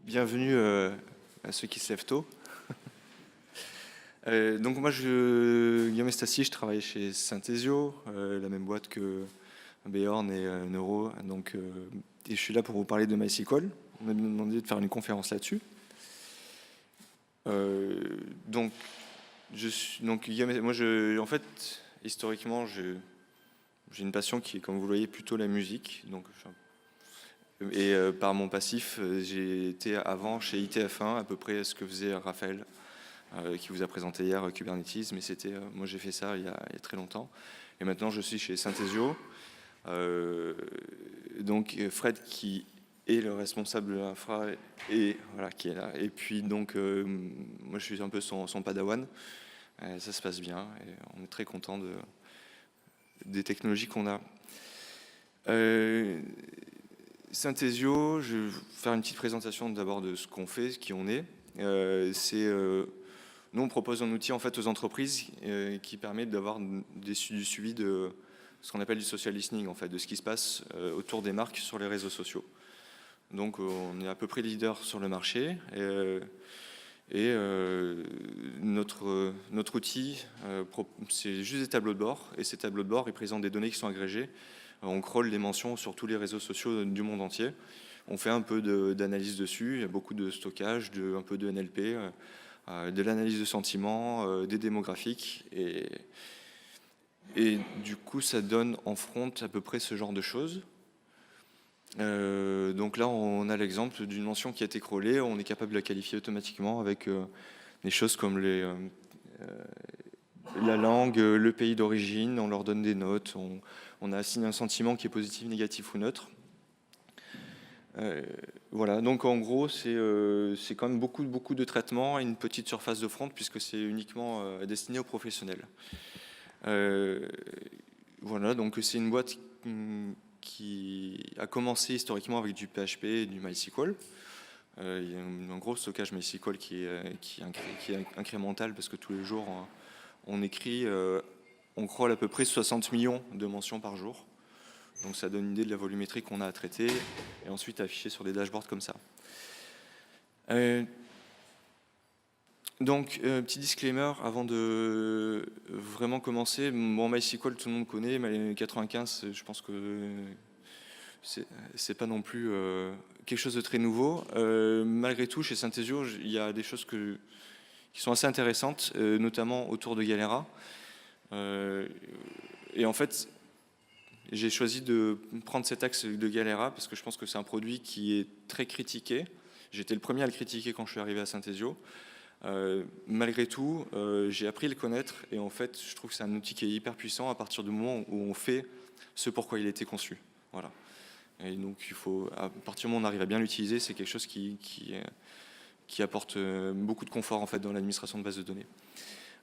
Bienvenue à ceux qui se lèvent tôt. Donc moi, Guillaume Estassi, je travaille chez Synthesio, la même boîte que Beorn et Neuro. Et je suis là pour vous parler de MySQL. On m'a demandé de faire une conférence là-dessus. Donc, Guillaume, moi, en fait, historiquement, j'ai une passion qui est, comme vous le voyez, plutôt la musique. Par mon passif, j'ai été avant chez ITF1, à peu près ce que faisait Raphaël, qui vous a présenté hier Kubernetes, mais moi j'ai fait ça il y a très longtemps. Et maintenant je suis chez Synthesio. Donc Fred qui est le responsable de l'infra et voilà qui est là. Et puis moi je suis un peu son padawan. Ça se passe bien et on est très content des technologies qu'on a. Synthesio, je vais faire une petite présentation d'abord de ce qu'on fait, qui on est. Nous, on propose un outil en fait aux entreprises qui permet d'avoir du suivi de ce qu'on appelle du social listening, en fait, de ce qui se passe autour des marques sur les réseaux sociaux. Donc, on est à peu près leader sur le marché. Notre outil, c'est juste des tableaux de bord. Et ces tableaux de bord, ils présentent des données qui sont agrégées. On crawl les mentions sur tous les réseaux sociaux du monde entier. On fait un peu d'analyse dessus. Il y a beaucoup de stockage, un peu de NLP, de l'analyse de sentiments, des démographiques. Et du coup, ça donne en front à peu près ce genre de choses. Donc là, on a l'exemple d'une mention qui a été crawlée. On est capable de la qualifier automatiquement avec des choses comme la langue, le pays d'origine. On leur donne des notes. On a assigné un sentiment qui est positif, négatif ou neutre. Voilà, donc en gros, c'est quand même beaucoup de traitements et une petite surface de front puisque c'est uniquement destiné aux professionnels. Voilà, donc c'est une boîte qui a commencé historiquement avec du PHP et du MySQL. Il y a un gros stockage MySQL qui est incrémental parce que tous les jours, on écrit, on crawl à peu près 60 millions de mentions par jour. Donc ça donne une idée de la volumétrie qu'on a à traiter et ensuite afficher sur des dashboards comme ça. Petit disclaimer avant de vraiment commencer. Bon, MySQL, tout le monde connaît, mais 95, je pense que c'est pas non plus quelque chose de très nouveau. Malgré tout, chez Synthesio, il y a des choses qui sont assez intéressantes, notamment autour de Galera. Et en fait, j'ai choisi de prendre cet axe de Galera parce que je pense que c'est un produit qui est très critiqué. J'étais le premier à le critiquer quand je suis arrivé à Synthesio. Malgré tout, j'ai appris à le connaître et en fait, je trouve que c'est un outil qui est hyper puissant à partir du moment où on fait ce pourquoi il a été conçu. Voilà. Et donc, à partir du moment où on arrive à bien l'utiliser, c'est quelque chose qui apporte beaucoup de confort en fait dans l'administration de bases de données.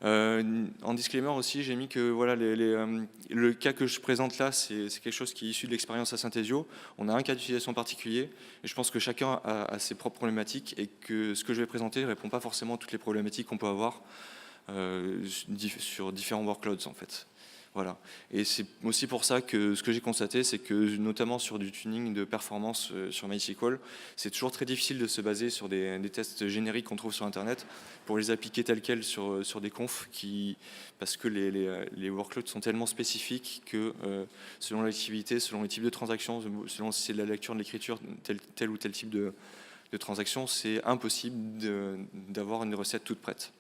En disclaimer aussi, j'ai mis que voilà, le cas que je présente là, c'est quelque chose qui est issu de l'expérience à Synthesio. On a un cas d'utilisation particulier et je pense que chacun a ses propres problématiques et que ce que je vais présenter ne répond pas forcément à toutes les problématiques qu'on peut avoir sur différents workloads en fait. Voilà. Et c'est aussi pour ça que ce que j'ai constaté, c'est que notamment sur du tuning de performance sur MySQL, c'est toujours très difficile de se baser sur des tests génériques qu'on trouve sur Internet pour les appliquer tels quels sur des confs parce que les workloads sont tellement spécifiques que selon l'activité, selon les types de transactions, selon si c'est de la lecture, de l'écriture, tel ou tel type de transaction, c'est impossible d'avoir une recette toute prête.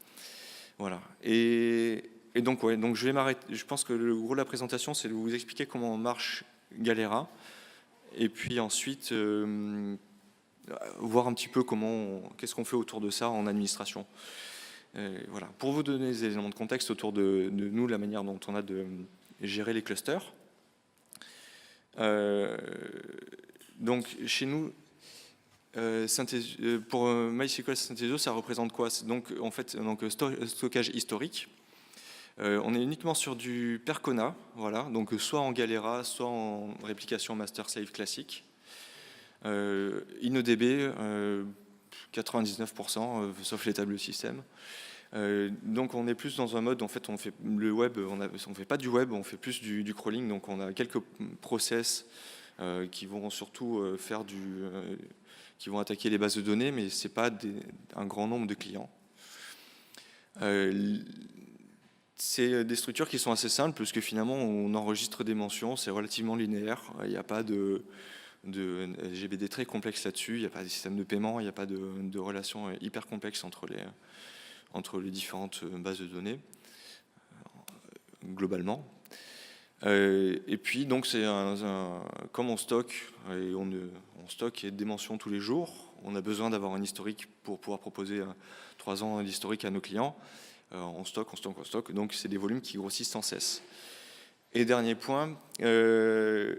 Voilà. Et donc je vais m'arrêter. Je pense que le gros de la présentation, c'est de vous expliquer comment marche Galera, et puis ensuite voir un petit peu qu'est-ce qu'on fait autour de ça en administration. Voilà. Pour vous donner des éléments de contexte autour de nous, la manière dont on a de gérer les clusters. Donc chez nous, pour MySQL Synthesio, ça représente quoi? Donc en fait, stockage historique. On est uniquement sur du Percona, voilà, donc soit en Galera, soit en réplication master-slave classique. InnoDB, 99%, sauf les tables de système. Donc on est plus dans un mode, en fait, on fait le web, on fait pas du web, on fait plus du crawling, donc on a quelques process qui vont surtout qui vont attaquer les bases de données, mais ce n'est pas un grand nombre de clients. C'est des structures qui sont assez simples, parce que finalement, on enregistre des mentions, c'est relativement linéaire, il n'y a pas de GBD très complexe là-dessus, il n'y a pas de système de paiement, il n'y a pas de relations hyper complexes entre les différentes bases de données, globalement. Et puis, donc, c'est comme on stocke, et on stocke des mentions tous les jours, on a besoin d'avoir un historique pour pouvoir proposer 3 ans d'historique à nos clients. On stocke, donc c'est des volumes qui grossissent sans cesse. Et dernier point, c'est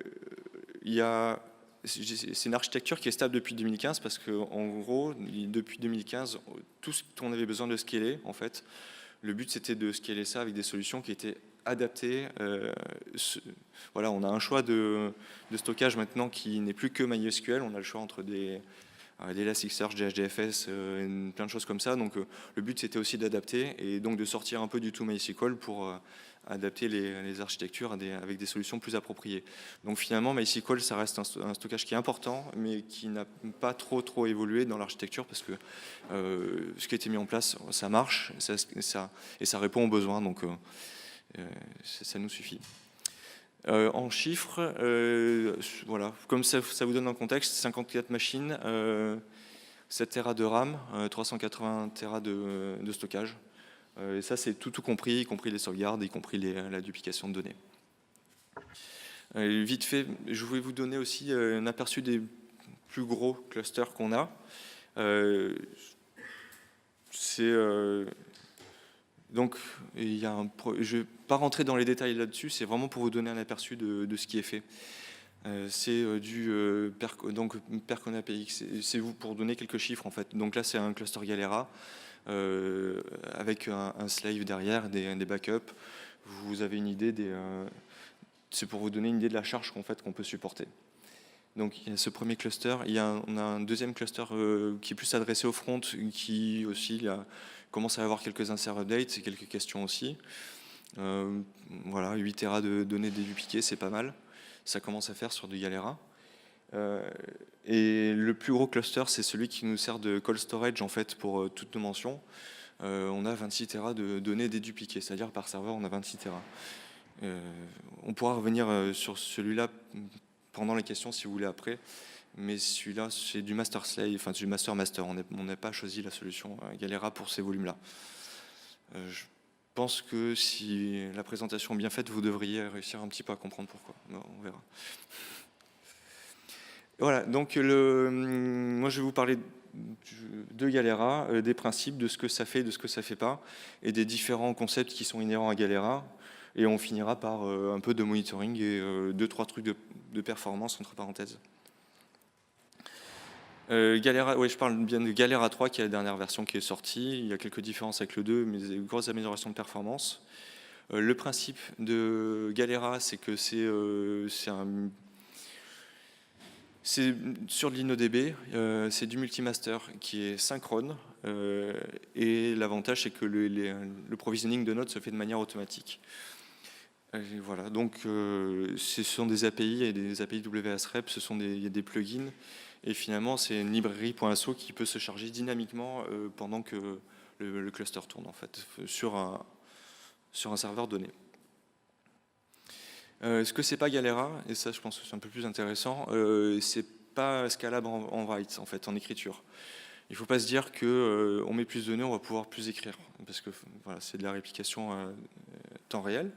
une architecture qui est stable depuis 2015 parce qu'en gros, depuis 2015, tout ce qu'on avait besoin de scaler, en fait, le but c'était de scaler ça avec des solutions qui étaient adaptées. Voilà, on a un choix de stockage maintenant qui n'est plus que MySQL, on a le choix entre des Elasticsearch, des HDFS, plein de choses comme ça. Donc le but c'était aussi d'adapter et donc de sortir un peu du tout MySQL pour adapter les architectures avec des solutions plus appropriées. Donc finalement MySQL ça reste un stockage qui est important mais qui n'a pas trop évolué dans l'architecture parce que ce qui a été mis en place ça marche et ça répond aux besoins, donc ça nous suffit. En chiffres, voilà, comme ça vous donne un contexte, 54 machines, 7 Tera de RAM, 380 Tera de stockage. Et ça, c'est tout compris, y compris les sauvegardes, y compris la duplication de données. Vite fait, je voulais vous donner aussi un aperçu des plus gros clusters qu'on a. Donc, je ne vais pas rentrer dans les détails là-dessus, c'est vraiment pour vous donner un aperçu de ce qui est fait. C'est du Percona PX, c'est vous pour donner quelques chiffres en fait. Donc là, c'est un cluster Galera avec un slave derrière, des backups. Vous avez une idée c'est pour vous donner une idée de la charge qu'on peut supporter. Donc il y a ce premier cluster, on a un deuxième cluster qui est plus adressé au front, qui aussi commence à avoir quelques insert updates et quelques questions aussi. Voilà, 8 Tera de données dédupliquées, c'est pas mal. Ça commence à faire sur du Galera. Et le plus gros cluster, c'est celui qui nous sert de cold storage en fait pour toutes nos mentions. On a 26 Tera de données dédupliquées, c'est-à-dire par serveur, on a 26 Tera. On pourra revenir sur celui-là pendant les questions si vous voulez après, mais celui-là c'est du master slave, enfin du master. On n'a pas choisi la solution Galera pour ces volumes-là. Je pense que si la présentation est bien faite, vous devriez réussir un petit peu à comprendre pourquoi. On verra. Voilà, donc moi je vais vous parler de Galera, des principes, de ce que ça fait, de ce que ça ne fait pas, et des différents concepts qui sont inhérents à Galera. Et on finira par un peu de monitoring et 2-3 trucs de performance entre parenthèses. Galera, je parle bien de Galera 3 qui est la dernière version qui est sortie. Il y a quelques différences avec le 2, mais des grosses améliorations de performance. Le principe de Galera, c'est que c'est sur de l'InnoDB, c'est du multimaster qui est synchrone. Et l'avantage, c'est que le provisioning de nodes se fait de manière automatique. Et voilà, donc ce sont des API et des API WSREP, il y a des plugins. Et finalement, c'est une librairie .so qui peut se charger dynamiquement pendant que le cluster tourne, en fait, sur un serveur donné. Ce que c'est pas Galera, et ça je pense que c'est un peu plus intéressant, c'est pas scalable en write, en fait, en écriture. Il ne faut pas se dire qu'on met plus de nœuds, on va pouvoir plus écrire, parce que voilà, c'est de la réplication temps réel.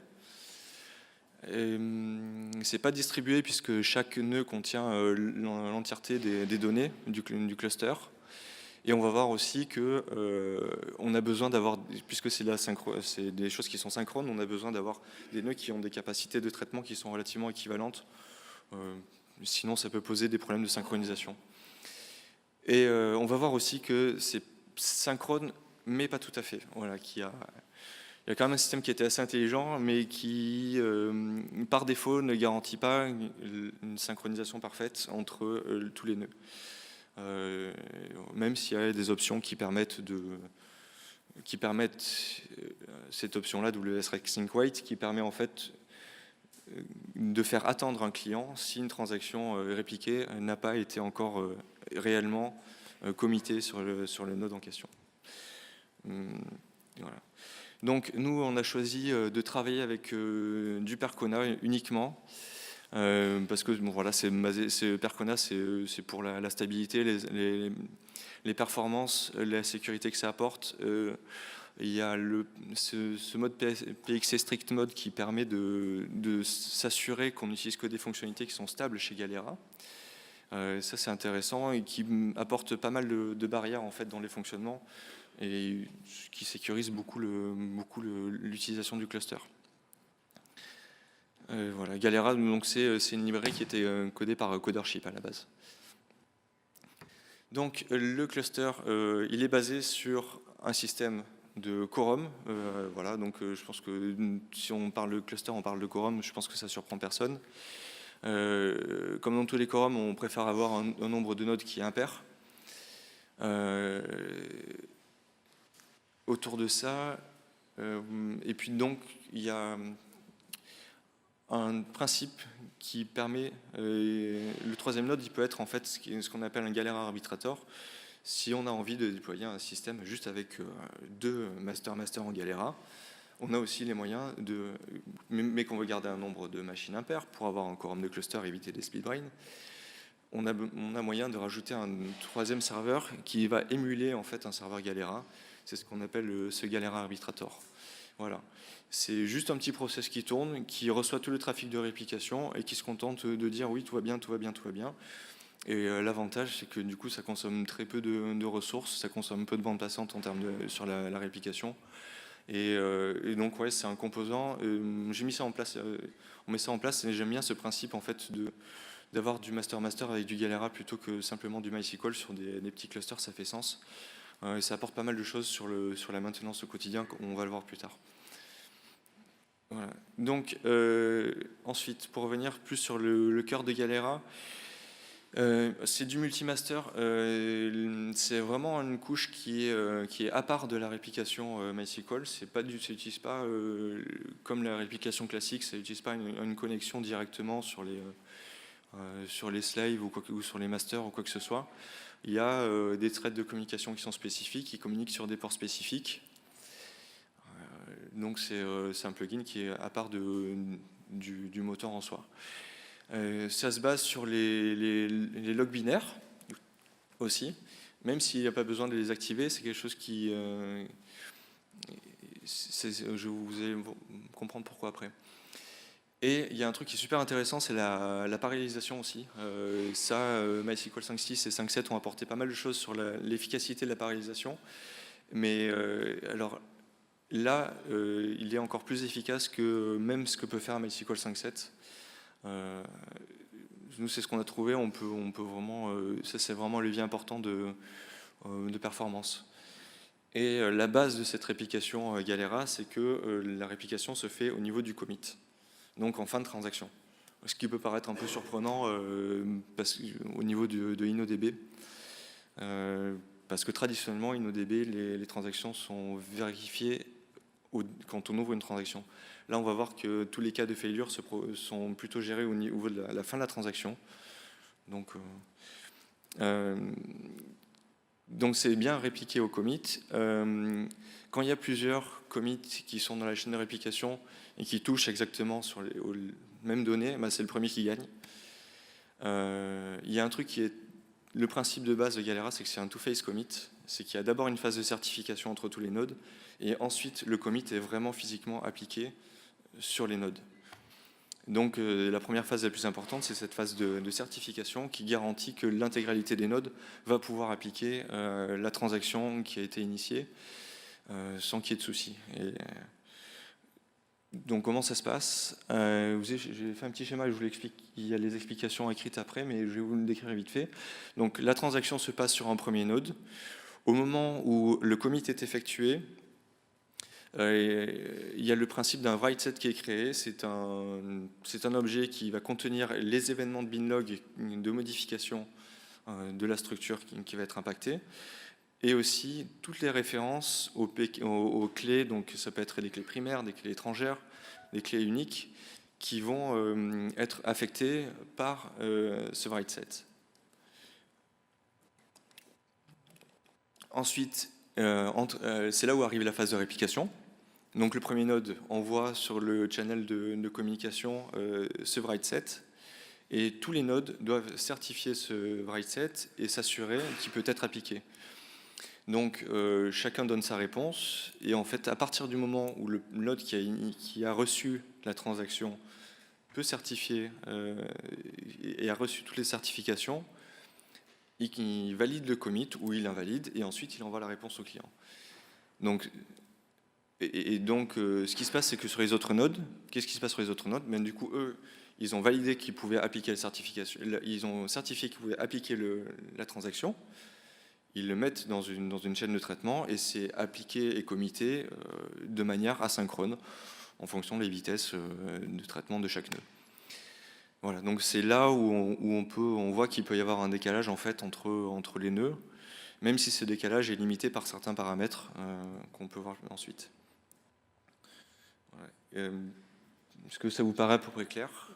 C'est pas distribué puisque chaque nœud contient l'entièreté des données du cluster. Et on va voir aussi que on a besoin d'avoir, puisque c'est des choses qui sont synchrones, on a besoin d'avoir des nœuds qui ont des capacités de traitement qui sont relativement équivalentes. Sinon, ça peut poser des problèmes de synchronisation. Et on va voir aussi que c'est synchrone, mais pas tout à fait. Voilà, il y a quand même un système qui était assez intelligent, mais qui, par défaut, ne garantit pas une synchronisation parfaite entre tous les nœuds. Même s'il y a des options qui permettent cette option-là, WSREC Sync Wait, qui permet en fait de faire attendre un client si une transaction répliquée n'a pas été encore réellement committé sur le node en question. Voilà. Donc nous, on a choisi de travailler avec du Percona uniquement, parce que bon, voilà, Percona, c'est pour la stabilité, les performances, la sécurité que ça apporte. Il y a ce mode PXC Strict Mode qui permet de s'assurer qu'on n'utilise que des fonctionnalités qui sont stables chez Galera. Ça, c'est intéressant et qui apporte pas mal de barrières en fait, dans les fonctionnements et qui sécurise beaucoup l'utilisation du cluster. Voilà, Galera, donc c'est une librairie qui était codée par Codership à la base. Donc le cluster, il est basé sur un système de quorum. Voilà, donc je pense que si on parle de cluster, on parle de quorum, je pense que ça surprend personne. Comme dans tous les quorums, on préfère avoir un nombre de nodes qui est impair. Autour de ça, et puis donc il y a un principe qui permet, le troisième node, il peut être en fait ce qu'on appelle un Galera arbitrator. Si on a envie de déployer un système juste avec 2 master en Galera, on a aussi les moyens mais qu'on veut garder un nombre de machines impaires pour avoir un quorum de cluster et éviter des split brain. On a moyen de rajouter un troisième serveur qui va émuler en fait un serveur Galera. C'est ce qu'on appelle ce Galera arbitrator. Voilà. C'est juste un petit process qui tourne, qui reçoit tout le trafic de réplication et qui se contente de dire oui, tout va bien, tout va bien, tout va bien. Et l'avantage, c'est que du coup, ça consomme très peu de ressources, ça consomme peu de bande passante en termes sur la réplication. Et donc, ouais, c'est un composant. J'ai mis ça en place. On met ça en place et j'aime bien ce principe en fait d'avoir du master avec du Galera plutôt que simplement du MySQL sur des petits clusters, ça fait sens. Et ça apporte pas mal de choses sur la maintenance au quotidien, on va le voir plus tard. Voilà. Donc, ensuite, pour revenir plus sur le cœur de Galera, c'est du multimaster. C'est vraiment une couche qui est à part de la réplication MySQL. Ça n'utilise pas, comme la réplication classique, ça n'utilise pas une connexion directement sur les slaves ou sur les masters ou quoi que ce soit. Il y a des threads de communication qui sont spécifiques, qui communiquent sur des ports spécifiques. Donc c'est un plugin qui est à part du moteur en soi. Ça se base sur les logs binaires aussi, même s'il n'y a pas besoin de les activer, c'est quelque chose qui... vous allez comprendre pourquoi après. Et il y a un truc qui est super intéressant, c'est la parallélisation aussi. MySQL 5.6 et 5.7 ont apporté pas mal de choses sur l'efficacité de la parallélisation. Mais alors là, il est encore plus efficace que même ce que peut faire MySQL 5.7. Nous, c'est ce qu'on a trouvé. On peut vraiment, ça c'est vraiment un levier important de performance. Et la base de cette réplication Galera, c'est que la réplication se fait au niveau du commit. Donc en fin de transaction. Ce qui peut paraître un peu surprenant au niveau de InnoDB. Parce que traditionnellement, InnoDB, les transactions sont vérifiées quand on ouvre une transaction. Là, on va voir que tous les cas de failure sont plutôt gérés au niveau de la fin de la transaction. Donc c'est bien répliqué au commit. Quand il y a plusieurs commits qui sont dans la chaîne de réplication et qui touchent exactement aux mêmes données, c'est le premier qui gagne. Il y a un truc qui est le principe de base de Galera, c'est que c'est un two-phase commit. C'est qu'il y a d'abord une phase de certification entre tous les nodes et ensuite le commit est vraiment physiquement appliqué sur les nodes. Donc la première phase la plus importante, c'est cette phase de certification qui garantit que l'intégralité des nodes va pouvoir appliquer la transaction qui a été initiée sans qu'il y ait de soucis. Donc comment ça se passe? J'ai fait un petit schéma, je vous l'explique. Il y a les explications écrites après, mais je vais vous le décrire vite fait. Donc la transaction se passe sur un premier node. Au moment où le commit est effectué, il y a le principe d'un write set qui est créé. C'est un objet qui va contenir les événements de binlog de modification de la structure qui va être impactée. Et aussi toutes les références aux clés, donc ça peut être des clés primaires, des clés étrangères, des clés uniques, qui vont être affectées par ce write set. Ensuite, c'est là où arrive la phase de réplication. Donc le premier node envoie sur le channel de communication ce write set, et tous les nodes doivent certifier ce write set et s'assurer qu'il peut être appliqué. Donc chacun donne sa réponse, et en fait à partir du moment où le node qui a reçu la transaction peut certifier et a reçu toutes les certifications, il valide le commit ou il invalide, et ensuite il envoie la réponse au client. Donc, ce qui se passe, c'est que sur les autres nodes, qu'est-ce qui se passe sur les autres nodes? Du coup, eux, ils ont validé qu'ils pouvaient appliquer la certification, ils ont certifié qu'ils pouvaient appliquer la transaction, ils le mettent dans une chaîne de traitement, et c'est appliqué et commité de manière asynchrone, en fonction des vitesses de traitement de chaque nœud. Voilà, donc c'est là où on voit qu'il peut y avoir un décalage en fait entre les nœuds, même si ce décalage est limité par certains paramètres qu'on peut voir ensuite. Voilà. Est-ce que ça vous paraît à peu près clair?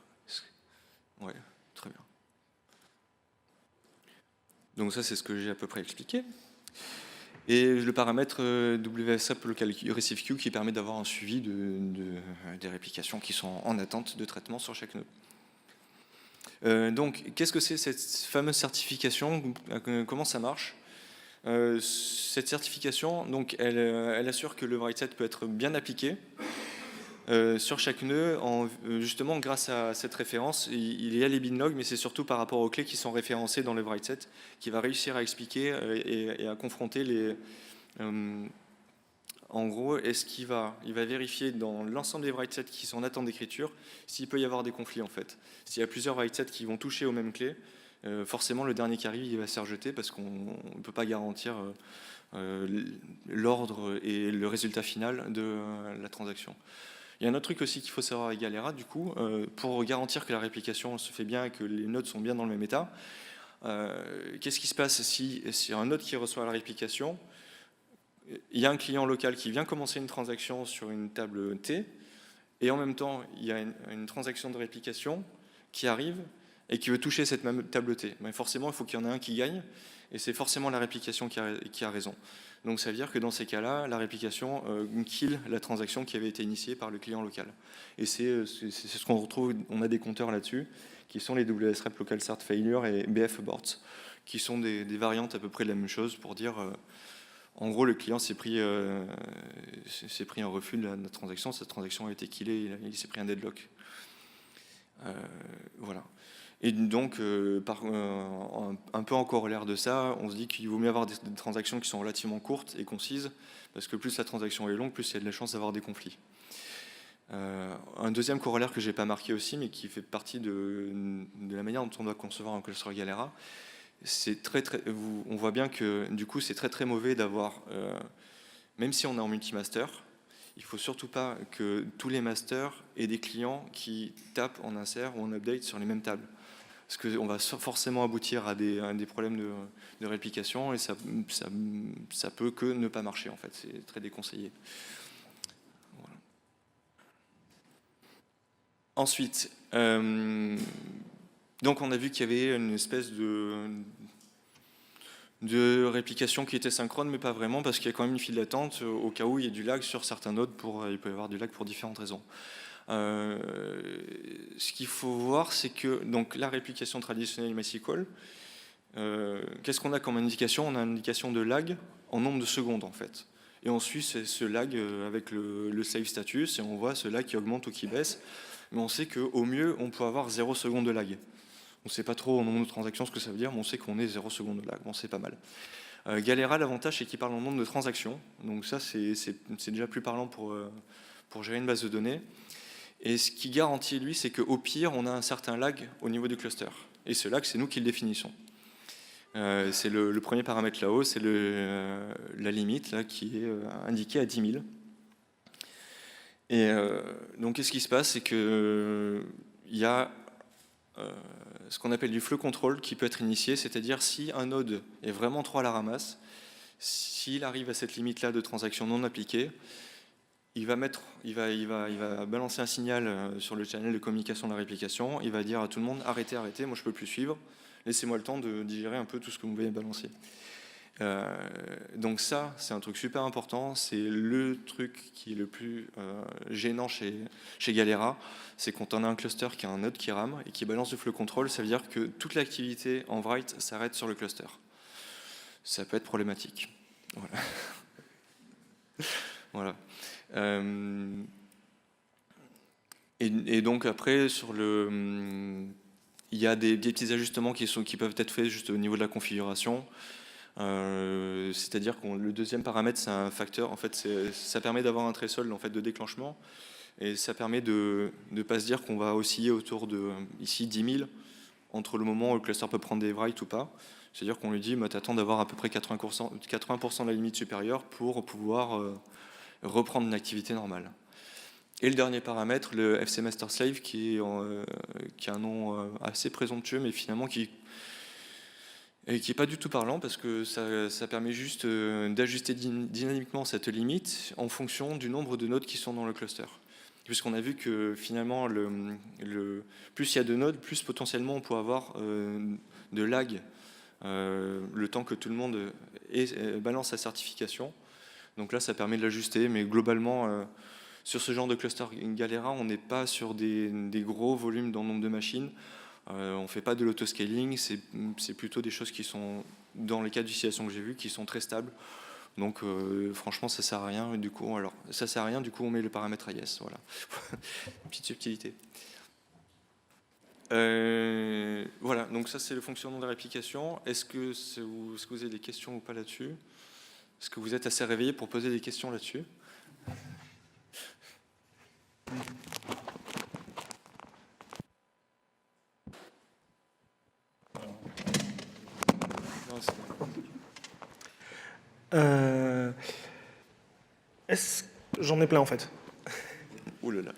Oui, très bien. Donc ça, c'est ce que j'ai à peu près expliqué. Et le paramètre WSREP Local Receive Queue qui permet d'avoir un suivi des réplications qui sont en attente de traitement sur chaque nœud. Donc, qu'est-ce que c'est cette fameuse certification? Comment ça marche? Cette certification, donc, elle assure que le write set peut être bien appliqué sur chaque nœud, justement grâce à cette référence. Il y a les binlogs, mais c'est surtout par rapport aux clés qui sont référencées dans le write set qui va réussir à expliquer et à confronter les... En gros, il va vérifier dans l'ensemble des write sets qui sont en attente d'écriture s'il peut y avoir des conflits en fait. S'il y a plusieurs write sets qui vont toucher aux mêmes clés, forcément le dernier qui arrive il va se faire jeter parce qu'on ne peut pas garantir l'ordre et le résultat final de la transaction. Il y a un autre truc aussi qu'il faut savoir avec Galera, du coup, pour garantir que la réplication se fait bien et que les nodes sont bien dans le même état. Qu'est-ce qui se passe si un node qui reçoit la réplication, il y a un client local qui vient commencer une transaction sur une table T, et en même temps, il y a une transaction de réplication qui arrive et qui veut toucher cette même table T. Mais forcément, il faut qu'il y en ait un qui gagne, et c'est forcément la réplication qui a raison. Donc ça veut dire que dans ces cas-là, la réplication kill la transaction qui avait été initiée par le client local. Et c'est ce qu'on retrouve, on a des compteurs là-dessus, qui sont les WSREP Local Start Failure et BF Aborts, qui sont des variantes à peu près de la même chose pour dire... en gros, le client s'est pris un refus de la transaction, cette transaction a été killée, il s'est pris un deadlock. Voilà. Et donc, un peu en corollaire de ça, on se dit qu'il vaut mieux avoir des transactions qui sont relativement courtes et concises, parce que plus la transaction est longue, plus il y a de la chance d'avoir des conflits. Un deuxième corollaire que je n'ai pas marqué aussi, mais qui fait partie de la manière dont on doit concevoir un cluster Galera, on voit bien que du coup c'est très mauvais d'avoir, même si on est en multi-master, il ne faut surtout pas que tous les masters aient des clients qui tapent en insert ou en update sur les mêmes tables. Parce qu'on va forcément aboutir à des problèmes de réplication, et ça peut que ne pas marcher en fait, c'est très déconseillé. Voilà. Ensuite, donc on a vu qu'il y avait une espèce de réplication qui était synchrone, mais pas vraiment, parce qu'il y a quand même une file d'attente au cas où il y a du lag sur certains nodes, il peut y avoir du lag pour différentes raisons. Ce qu'il faut voir, c'est que donc, la réplication traditionnelle MySQL, qu'est-ce qu'on a comme indication? On a une indication de lag en nombre de secondes en fait. Et ensuite, c'est ce lag avec le save status, et on voit ce lag qui augmente ou qui baisse. Mais on sait qu'au mieux, on peut avoir 0 seconde de lag. On ne sait pas trop en nombre de transactions ce que ça veut dire, mais on sait qu'on est 0 seconde de lag. Bon, c'est pas mal. Galera, l'avantage, c'est qu'il parle en nombre de transactions. Donc ça, c'est déjà plus parlant pour gérer une base de données. Et ce qui garantit, lui, c'est qu'au pire, on a un certain lag au niveau du cluster. Et ce lag, c'est nous qui le définissons. C'est le premier paramètre là-haut, c'est la limite là, qui est indiquée à 10 000. Et donc, qu'est-ce qui se passe? C'est qu'il y a ce qu'on appelle du flow control qui peut être initié, c'est-à-dire si un node est vraiment trop à la ramasse, s'il arrive à cette limite-là de transactions non appliquées, il va balancer un signal sur le channel de communication de la réplication, il va dire à tout le monde arrêtez, moi je ne peux plus suivre, laissez-moi le temps de digérer un peu tout ce que vous m'avez balancé. Donc ça, c'est un truc super important, c'est le truc qui est le plus gênant chez Galera, c'est quand on a un cluster qui a un node qui rame et qui balance du flow control, ça veut dire que toute l'activité en write s'arrête sur le cluster. Ça peut être problématique. Voilà. Voilà. Et donc après, il y a des petits ajustements qui peuvent être faits juste au niveau de la configuration. C'est-à-dire que le deuxième paramètre, c'est un facteur. En fait, ça permet d'avoir un threshold en fait, de déclenchement. Et ça permet de ne pas se dire qu'on va osciller autour de, ici, 10 000, entre le moment où le cluster peut prendre des writes ou pas. C'est-à-dire qu'on lui dit, bah, t'attends d'avoir à peu près 80% de la limite supérieure pour pouvoir reprendre une activité normale. Et le dernier paramètre, le FC Master Slave, qui a un nom assez présomptueux, mais finalement qui n'est pas du tout parlant, parce que ça permet juste d'ajuster dynamiquement cette limite en fonction du nombre de nodes qui sont dans le cluster. Puisqu'on a vu que finalement, plus il y a de nodes, plus potentiellement on peut avoir de lag le temps que tout le monde balance sa certification. Donc là, ça permet de l'ajuster, mais globalement, sur ce genre de cluster Galera, on n'est pas sur des gros volumes dans le nombre de machines. On ne fait pas de l'autoscaling, c'est plutôt des choses qui sont, dans les cas d'utilisation que j'ai vus, qui sont très stables. Donc franchement, ça sert à rien. Du coup, on met le paramètre AES. Voilà. Petite subtilité. Voilà, donc ça c'est le fonctionnement de la réplication. Est-ce que vous avez des questions ou pas là-dessus? Est-ce que vous êtes assez réveillé pour poser des questions là-dessus? J'en ai plein en fait. Ouh là là.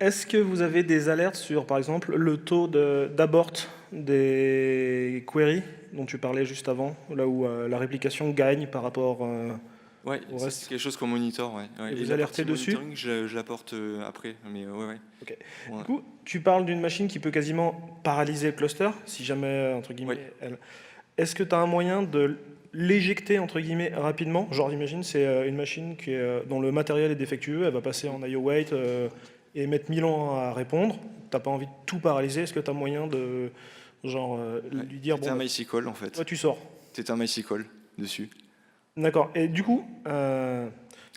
Est-ce que vous avez des alertes sur, par exemple, le taux d'abort des queries dont tu parlais juste avant, là où la réplication gagne par rapport Ouais, au reste? c'est quelque chose qu'on monitor. Ouais. Et vous la alertez partie dessus? monitoring, je l'apporte après. Mais ouais. Okay. Ouais. Du coup, tu parles d'une machine qui peut quasiment paralyser le cluster, si jamais, entre guillemets, elle... Est-ce que tu as un moyen de l'éjecter, entre guillemets, rapidement? Genre, imagine, c'est une machine dont le matériel est défectueux, elle va passer en IO wait et mettre 1000 ans à répondre. T'as pas envie de tout paralyser, est-ce que tu as moyen de, genre, lui dire, C'était un MySQL en fait. toi, tu sors. C'était un MySQL dessus. D'accord. Et du coup...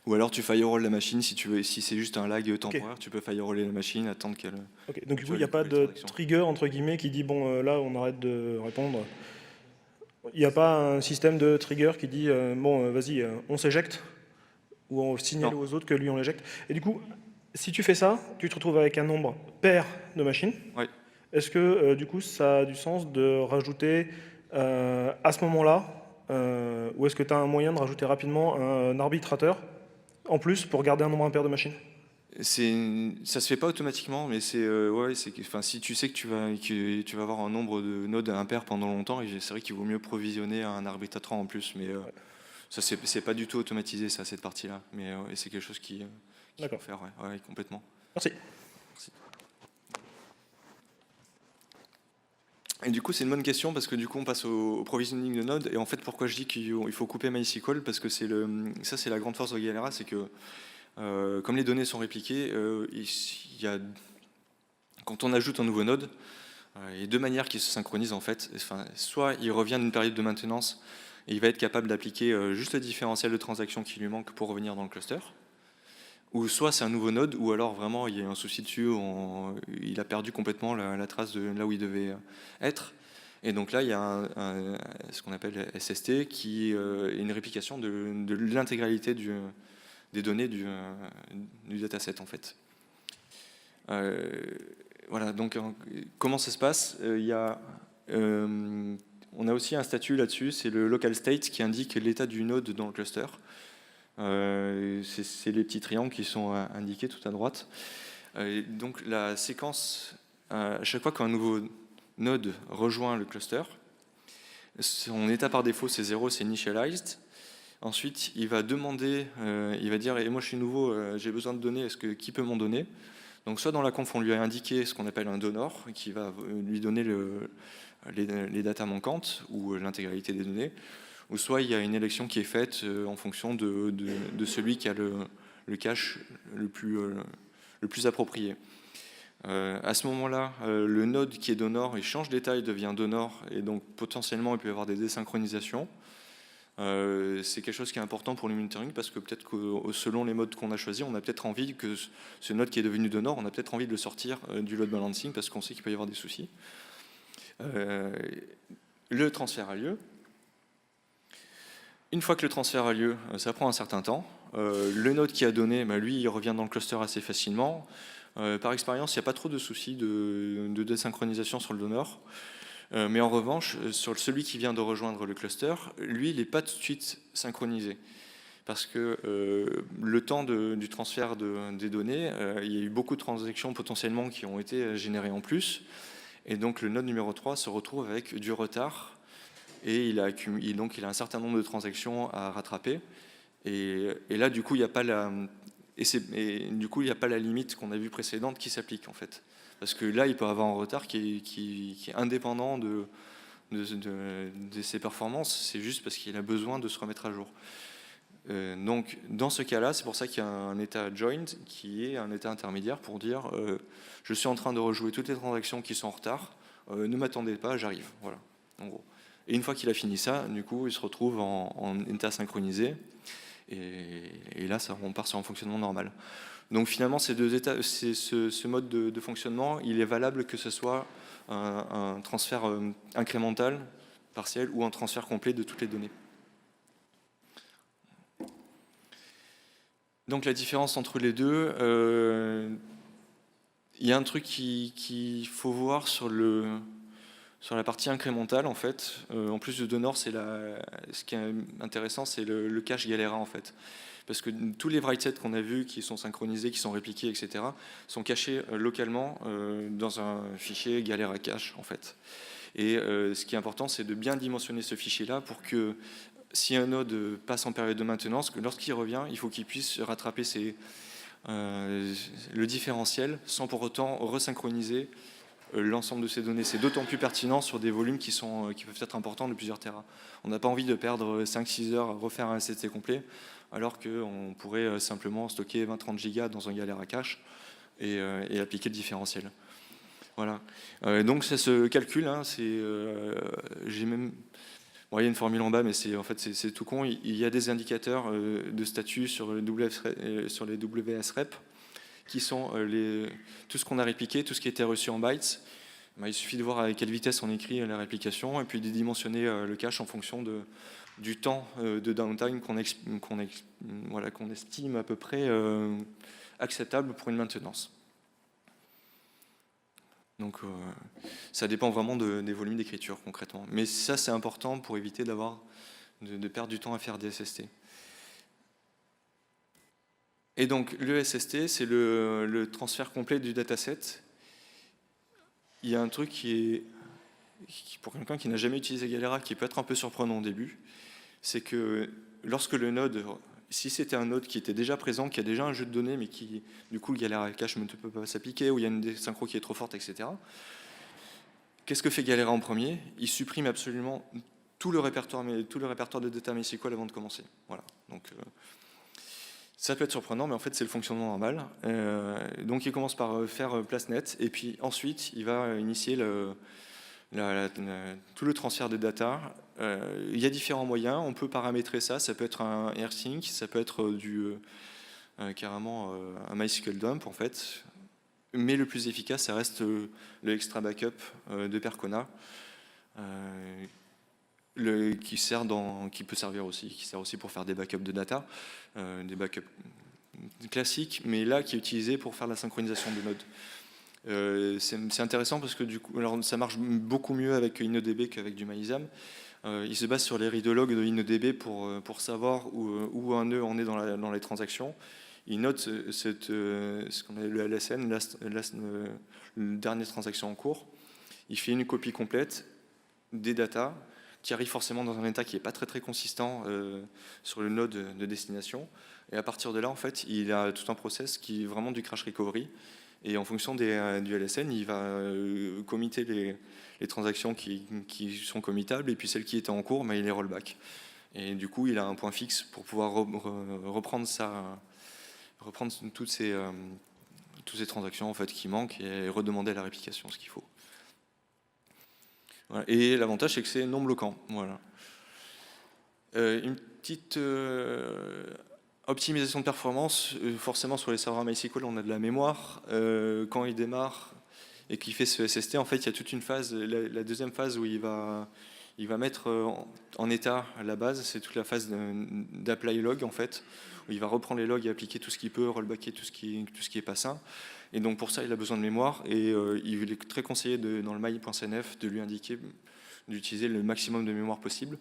Ou alors tu firewall la machine si tu veux, si c'est juste un lag temporaire, tu peux firewall la machine, attendre qu'elle... Ok, donc du coup, il n'y a pas de trigger, entre guillemets, qui dit, bon, là, on arrête de répondre. Il n'y a pas un système de trigger qui dit, bon, vas-y, on s'éjecte, ou on signale aux autres que lui, on l'éjecte. Et du coup, si tu fais ça, tu te retrouves avec un nombre pair de machines. Ouais. Est-ce que, du coup, ça a du sens de rajouter à ce moment-là, ou est-ce que tu as un moyen de rajouter rapidement un arbitrateur en plus pour garder un nombre impair de machines? Ça se fait pas automatiquement, mais si tu sais que tu vas avoir un nombre de nodes impair pendant longtemps, et c'est vrai qu'il vaut mieux provisionner un arbitrateur en plus, mais ça c'est pas du tout automatisé ça, cette partie-là, mais c'est quelque chose qui faut faire, ouais, complètement. Merci. Et du coup, c'est une bonne question parce que du coup, on passe au provisioning de nodes. Et en fait, pourquoi je dis qu'il faut couper MySQL? Parce que c'est la grande force de Galera, c'est que comme les données sont répliquées, quand on ajoute un nouveau node, il y a deux manières qui se synchronisent en fait. Enfin, soit il revient d'une période de maintenance et il va être capable d'appliquer juste le différentiel de transactions qui lui manque pour revenir dans le cluster. Ou soit c'est un nouveau node, ou alors vraiment il y a un souci dessus, il a perdu complètement la trace de là où il devait être. Et donc là, il y a ce qu'on appelle SST, qui est une réplication de l'intégralité des données du dataset en fait. Voilà, donc comment ça se passe? On a aussi un statut là-dessus, c'est le local state qui indique l'état du node dans le cluster. C'est les petits triangles qui sont indiqués tout à droite. Donc la séquence, à chaque fois qu'un nouveau node rejoint le cluster, son état par défaut c'est 0, c'est initialized. Ensuite, il va demander, il va dire « moi je suis nouveau, j'ai besoin de données, qui peut m'en donner ?» Donc soit dans la conf, on lui a indiqué ce qu'on appelle un donor, qui va lui donner les datas manquantes ou l'intégralité des données, ou soit il y a une élection qui est faite en fonction de celui qui a le cache le plus approprié. À ce moment-là, le node qui est donor, il change d'état, il devient donor, et donc potentiellement il peut y avoir des désynchronisations. C'est quelque chose qui est important pour le monitoring parce que peut-être que selon les modes qu'on a choisis, on a peut-être envie que ce node qui est devenu donor, on a peut-être envie de le sortir du load balancing parce qu'on sait qu'il peut y avoir des soucis. Le transfert a lieu. Une fois que le transfert a lieu, ça prend un certain temps. Le node qui a donné, lui, il revient dans le cluster assez facilement. Par expérience, il n'y a pas trop de soucis de désynchronisation sur le donneur. Mais en revanche, sur celui qui vient de rejoindre le cluster, lui, il n'est pas tout de suite synchronisé. Parce que le temps du transfert des données, il y a eu beaucoup de transactions potentiellement qui ont été générées en plus. Et donc le node numéro 3 se retrouve avec du retard. Et donc il a un certain nombre de transactions à rattraper. Et là, du coup, il n'y a pas la... du coup, il n'y a pas la limite qu'on a vue précédente qui s'applique, en fait. Parce que là, il peut avoir un retard qui est indépendant de ses performances. C'est juste parce qu'il a besoin de se remettre à jour. Donc, dans ce cas-là, c'est pour ça qu'il y a un état joint qui est un état intermédiaire pour dire je suis en train de rejouer toutes les transactions qui sont en retard, ne m'attendez pas, j'arrive. Voilà, en gros. Et une fois qu'il a fini ça, du coup, il se retrouve en état synchronisé. Et là, on part sur un fonctionnement normal. Donc finalement, ces deux états, ce mode de fonctionnement, il est valable que ce soit un transfert incrémental, partiel, ou un transfert complet de toutes les données. Donc la différence entre les deux, il y a un truc qu'il faut voir sur la partie incrémentale, en fait. En plus de donor, ce qui est intéressant, c'est le cache Galera, en fait. Parce que tous les write sets qu'on a vus, qui sont synchronisés, qui sont répliqués, etc., sont cachés localement dans un fichier Galera cache, en fait. Et ce qui est important, c'est de bien dimensionner ce fichier-là pour que si un node passe en période de maintenance, que lorsqu'il revient, il faut qu'il puisse rattraper le différentiel sans pour autant resynchroniser l'ensemble de ces données. C'est d'autant plus pertinent sur des volumes qui peuvent être importants de plusieurs téras. On n'a pas envie de perdre 5-6 heures à refaire un SSD complet, alors qu'on pourrait simplement stocker 20-30 gigas dans un Galera cache et appliquer le différentiel. Voilà. Donc ça se calcule. Hein, j'ai même... Bon, il y a une formule en bas, mais en fait, c'est tout con. Il y a des indicateurs de statut sur les WSREP qui sont tout ce qu'on a répliqué, tout ce qui a été reçu en bytes. Il suffit de voir à quelle vitesse on écrit la réplication et puis de dimensionner le cache en fonction du temps de downtime qu'on estime à peu près acceptable pour une maintenance. Donc ça dépend vraiment des volumes d'écriture concrètement. Mais ça, c'est important pour éviter de perdre du temps à faire des SST. Et donc le SST, c'est le transfert complet du dataset. Il y a un truc pour quelqu'un qui n'a jamais utilisé Galera, qui peut être un peu surprenant au début, c'est que lorsque le node, si c'était un node qui était déjà présent, qui a déjà un jeu de données, mais qui, du coup, le Galera cache ne peut pas s'appliquer, ou il y a une synchro qui est trop forte, etc. Qu'est-ce que fait Galera en premier? Il supprime absolument tout le répertoire de data MySQL avant de commencer. Voilà. Donc, ça peut être surprenant, mais en fait, c'est le fonctionnement normal. Donc, il commence par faire place nette, et puis ensuite, il va initier tout le transfert de data. Il y a différents moyens, on peut paramétrer ça. Ça peut être un AirSync, ça peut être carrément un MySQL dump, en fait. Mais le plus efficace, ça reste le extra backup de Percona. Qui sert aussi pour faire des backups de data, des backups classiques, mais là qui est utilisé pour faire la synchronisation des nodes. C'est intéressant parce que du coup, alors ça marche beaucoup mieux avec InnoDB qu'avec du MyISAM. Il se base sur les read logs de InnoDB pour savoir où un nœud en est dans les transactions. Il note ce qu'on appelle le LSN, la dernière transaction en cours. Il fait une copie complète des datas qui arrive forcément dans un état qui n'est pas très très consistant sur le node de destination. Et à partir de là, en fait, il a tout un process qui est vraiment du crash recovery Et en fonction du LSN, il va committer les transactions qui sont commitables, et puis celles qui étaient en cours, il les rollback. Et du coup, il a un point fixe pour pouvoir reprendre toutes ces transactions en fait, qui manquent et redemander à la réplication ce qu'il faut. Voilà. Et l'avantage, c'est que c'est non bloquant. Voilà. Une petite optimisation de performance, forcément sur les serveurs MySQL, on a de la mémoire. Quand il démarre et qu'il fait ce SST, en fait, il y a toute une phase, la deuxième phase où il va mettre en état la base, c'est toute la phase d'apply log, en fait, où il va reprendre les logs et appliquer tout ce qu'il peut, rollbacker tout ce qui est pas sain. Et donc pour ça, il a besoin de mémoire, et il est très conseillé dans le my.cnf de lui indiquer d'utiliser le maximum de mémoire possible.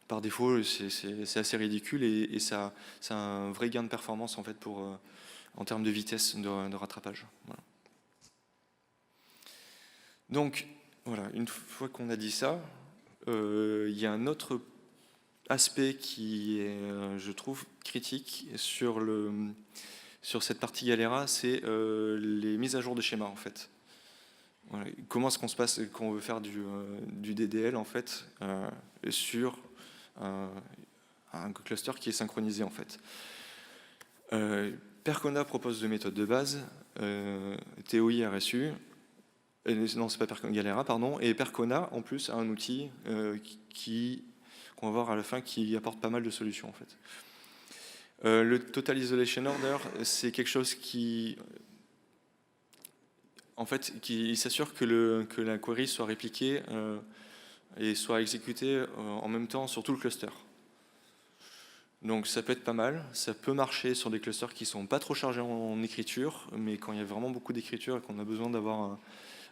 Par défaut, c'est assez ridicule, et ça a un vrai gain de performance en fait en termes de vitesse de rattrapage. Voilà. Donc voilà, une fois qu'on a dit ça, il y a un autre aspect qui est, je trouve, critique sur cette partie Galera, c'est les mises à jour de schéma en fait. Voilà. Comment est-ce qu'on se passe quand on veut faire du DDL en fait sur un cluster qui est synchronisé en fait. Percona propose deux méthodes de base, TOI RSU, non c'est pas Galera pardon, et Percona en plus a un outil qu'on va voir à la fin qui apporte pas mal de solutions en fait. Le Total Isolation Order, c'est quelque chose qui s'assure que la query soit répliquée et soit exécutée en même temps sur tout le cluster. Donc ça peut être pas mal, ça peut marcher sur des clusters qui sont pas trop chargés en écriture, mais quand il y a vraiment beaucoup d'écriture et qu'on a besoin d'avoir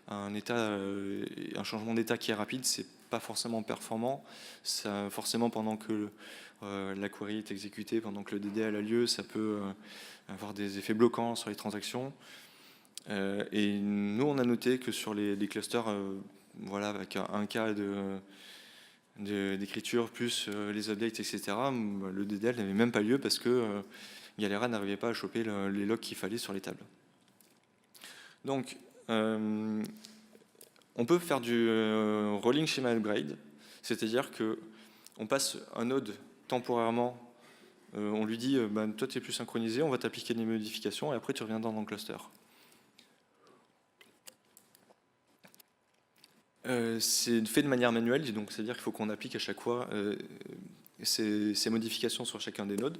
un changement d'état qui est rapide, c'est pas forcément performant. Ça, forcément, pendant que la query est exécutée, pendant que le DDL a lieu, ça peut avoir des effets bloquants sur les transactions. Et nous, on a noté que sur les clusters, voilà, avec un cas d'écriture plus les updates, etc., le DDL n'avait même pas lieu parce que Galera n'arrivait pas à choper les logs qu'il fallait sur les tables. Donc, on peut faire du rolling schema upgrade, c'est-à-dire qu'on passe un node temporairement, on lui dit toi tu es plus synchronisé, on va t'appliquer des modifications et après tu reviens dans le cluster. C'est fait de manière manuelle, donc c'est-à-dire qu'il faut qu'on applique à chaque fois ces modifications sur chacun des nodes.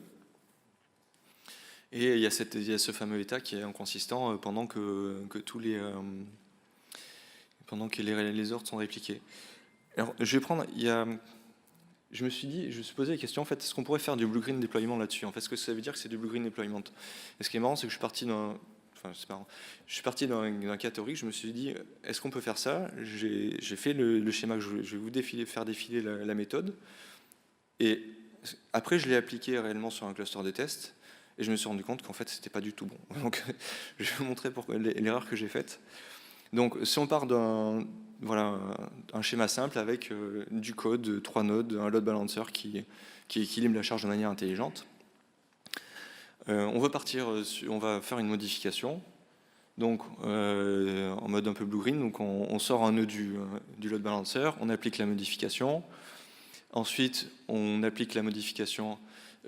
Et il y a ce fameux état qui est inconsistant pendant que les ordres sont répliqués. Alors, je vais prendre. Je me suis posé la question en fait, est-ce qu'on pourrait faire du blue-green deployment là-dessus? En fait, ce que ça veut dire que c'est du blue-green deployment. Et ce qui est marrant, c'est que je suis parti d'un cas théorique, je me suis dit, est-ce qu'on peut faire ça? J'ai fait le schéma que je vais vous faire défiler la méthode. Et après, je l'ai appliqué réellement sur un cluster de test. Et je me suis rendu compte qu'en fait, c'était pas du tout bon. Donc, je vais vous montrer l'erreur que j'ai faite. Donc, si on part d'un schéma simple avec du code, 3 nodes, un load balancer qui équilibre la charge de manière intelligente, on va faire une modification. Donc, en mode un peu blue-green, donc on sort un nœud du load balancer, on applique la modification. Ensuite, on applique la modification,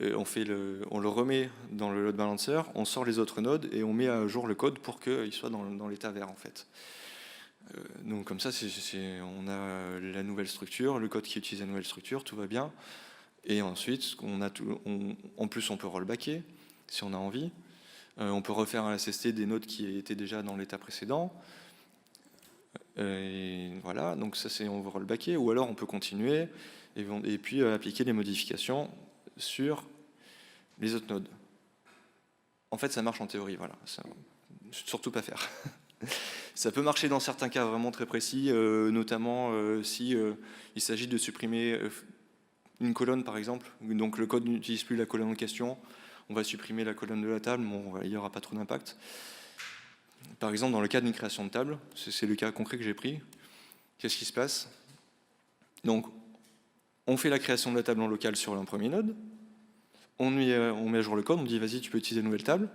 on le remet dans le load balancer, on sort les autres nodes et on met à jour le code pour qu'il soit dans l'état vert en fait. Donc comme ça, on a la nouvelle structure, le code qui utilise la nouvelle structure, tout va bien. Et ensuite, en plus, on peut rollbacker si on a envie. On peut refaire un SST des nodes qui étaient déjà dans l'état précédent. Et voilà, donc ça on va rollbacker. Ou alors on peut continuer et puis appliquer les modifications sur les autres nodes. En fait, ça marche en théorie, voilà. Ça, surtout pas faire. Ça peut marcher dans certains cas vraiment très précis, notamment si il s'agit de supprimer une colonne, par exemple. Donc le code n'utilise plus la colonne en question. On va supprimer la colonne de la table. Bon, il n'y aura pas trop d'impact. Par exemple, dans le cas d'une création de table, c'est le cas concret que j'ai pris. Qu'est-ce qui se passe? Donc, on fait la création de la table en local sur un premier node. On met à jour le code. On dit, vas-y, tu peux utiliser une nouvelle table.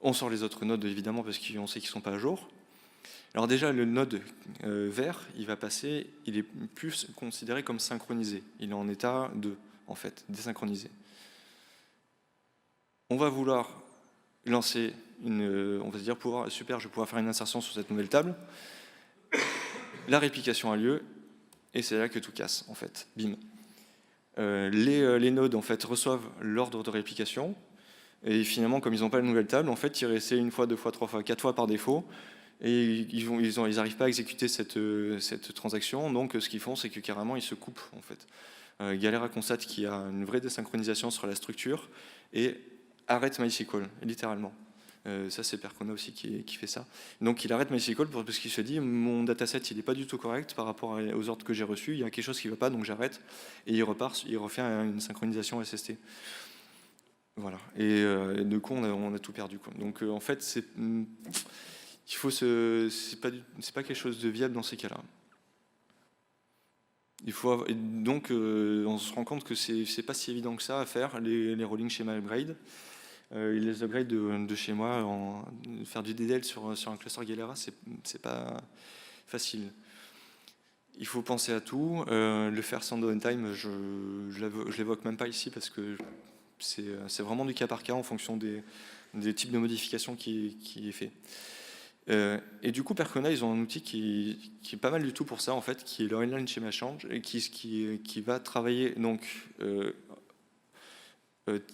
On sort les autres nodes évidemment parce qu'on sait qu'ils ne sont pas à jour. Alors déjà, le node vert, il est plus considéré comme synchronisé. Il est en état 2, en fait, désynchronisé. On va vouloir lancer on va se dire, super, je vais pouvoir faire une insertion sur cette nouvelle table. La réplication a lieu, et c'est là que tout casse, en fait. Bim. Les nodes, en fait, reçoivent l'ordre de réplication, et finalement, comme ils n'ont pas la nouvelle table, en fait, ils réessaient 1 fois, 2 fois, 3 fois, 4 fois par défaut, et ils n'arrivent pas à exécuter cette transaction, donc ce qu'ils font, c'est que carrément, ils se coupent, en fait. Galera constate qu'il y a une vraie désynchronisation sur la structure, et arrête MySQL, littéralement. Ça, c'est Percona aussi qui fait ça. Donc, il arrête MySQL parce qu'il se dit, mon dataset, il n'est pas du tout correct par rapport aux ordres que j'ai reçus, il y a quelque chose qui ne va pas, donc j'arrête, et il refait une synchronisation SST. Voilà. Et du coup, on a tout perdu, quoi. Donc, en fait, c'est pas quelque chose de viable dans ces cas-là. Donc, on se rend compte que c'est pas si évident que ça à faire, les rolling schema upgrade. Les upgrades de chez moi, faire du DDL sur un cluster Galera, c'est pas facile. Il faut penser à tout. Le faire sans downtime, je l'évoque même pas ici parce que c'est vraiment du cas par cas en fonction des types de modifications qui est fait. Et du coup, Percona, ils ont un outil qui est pas mal du tout pour ça, en fait, qui est leur inline schema change, et qui va travailler donc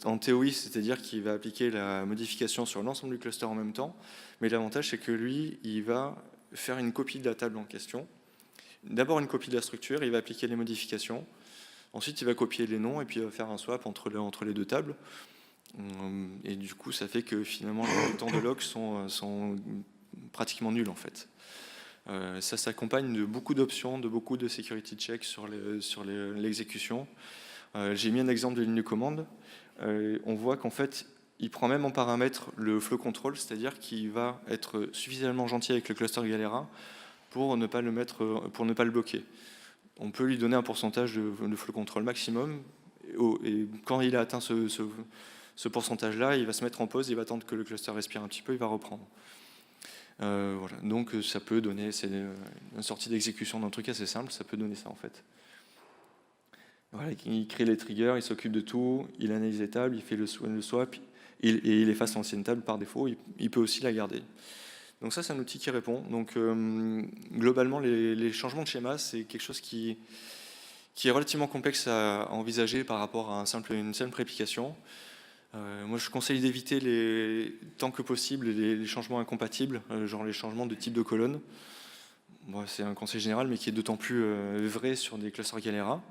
en TOI, c'est-à-dire qu'il va appliquer la modification sur l'ensemble du cluster en même temps, mais l'avantage, c'est que lui, il va faire une copie de la table en question. D'abord une copie de la structure, il va appliquer les modifications, ensuite il va copier les noms, et puis il va faire un swap entre les deux tables. Et du coup, ça fait que finalement, les temps de lock sont pratiquement nuls, en fait. Ça s'accompagne de beaucoup d'options, de beaucoup de security checks sur l'exécution. J'ai mis un exemple de ligne de commande. On voit qu'en fait, il prend même en paramètre le flow control, c'est-à-dire qu'il va être suffisamment gentil avec le cluster Galera pour ne pas le bloquer. On peut lui donner un pourcentage de flow control maximum, et quand il a atteint ce pourcentage-là, il va se mettre en pause, il va attendre que le cluster respire un petit peu, il va reprendre. Voilà. Donc ça peut donner, c'est une sortie d'exécution d'un truc assez simple, ça peut donner ça en fait. Voilà, il crée les triggers, il s'occupe de tout, il analyse les tables, il fait le swap, et il efface l'ancienne table par défaut, il peut aussi la garder. Donc ça, c'est un outil qui répond. Donc globalement, les changements de schéma, c'est quelque chose qui est relativement complexe à envisager par rapport à une simple réplication. Moi, je conseille d'éviter tant que possible les changements incompatibles, genre les changements de type de colonne. Bon, c'est un conseil général, mais qui est d'autant plus vrai sur des clusters Galera.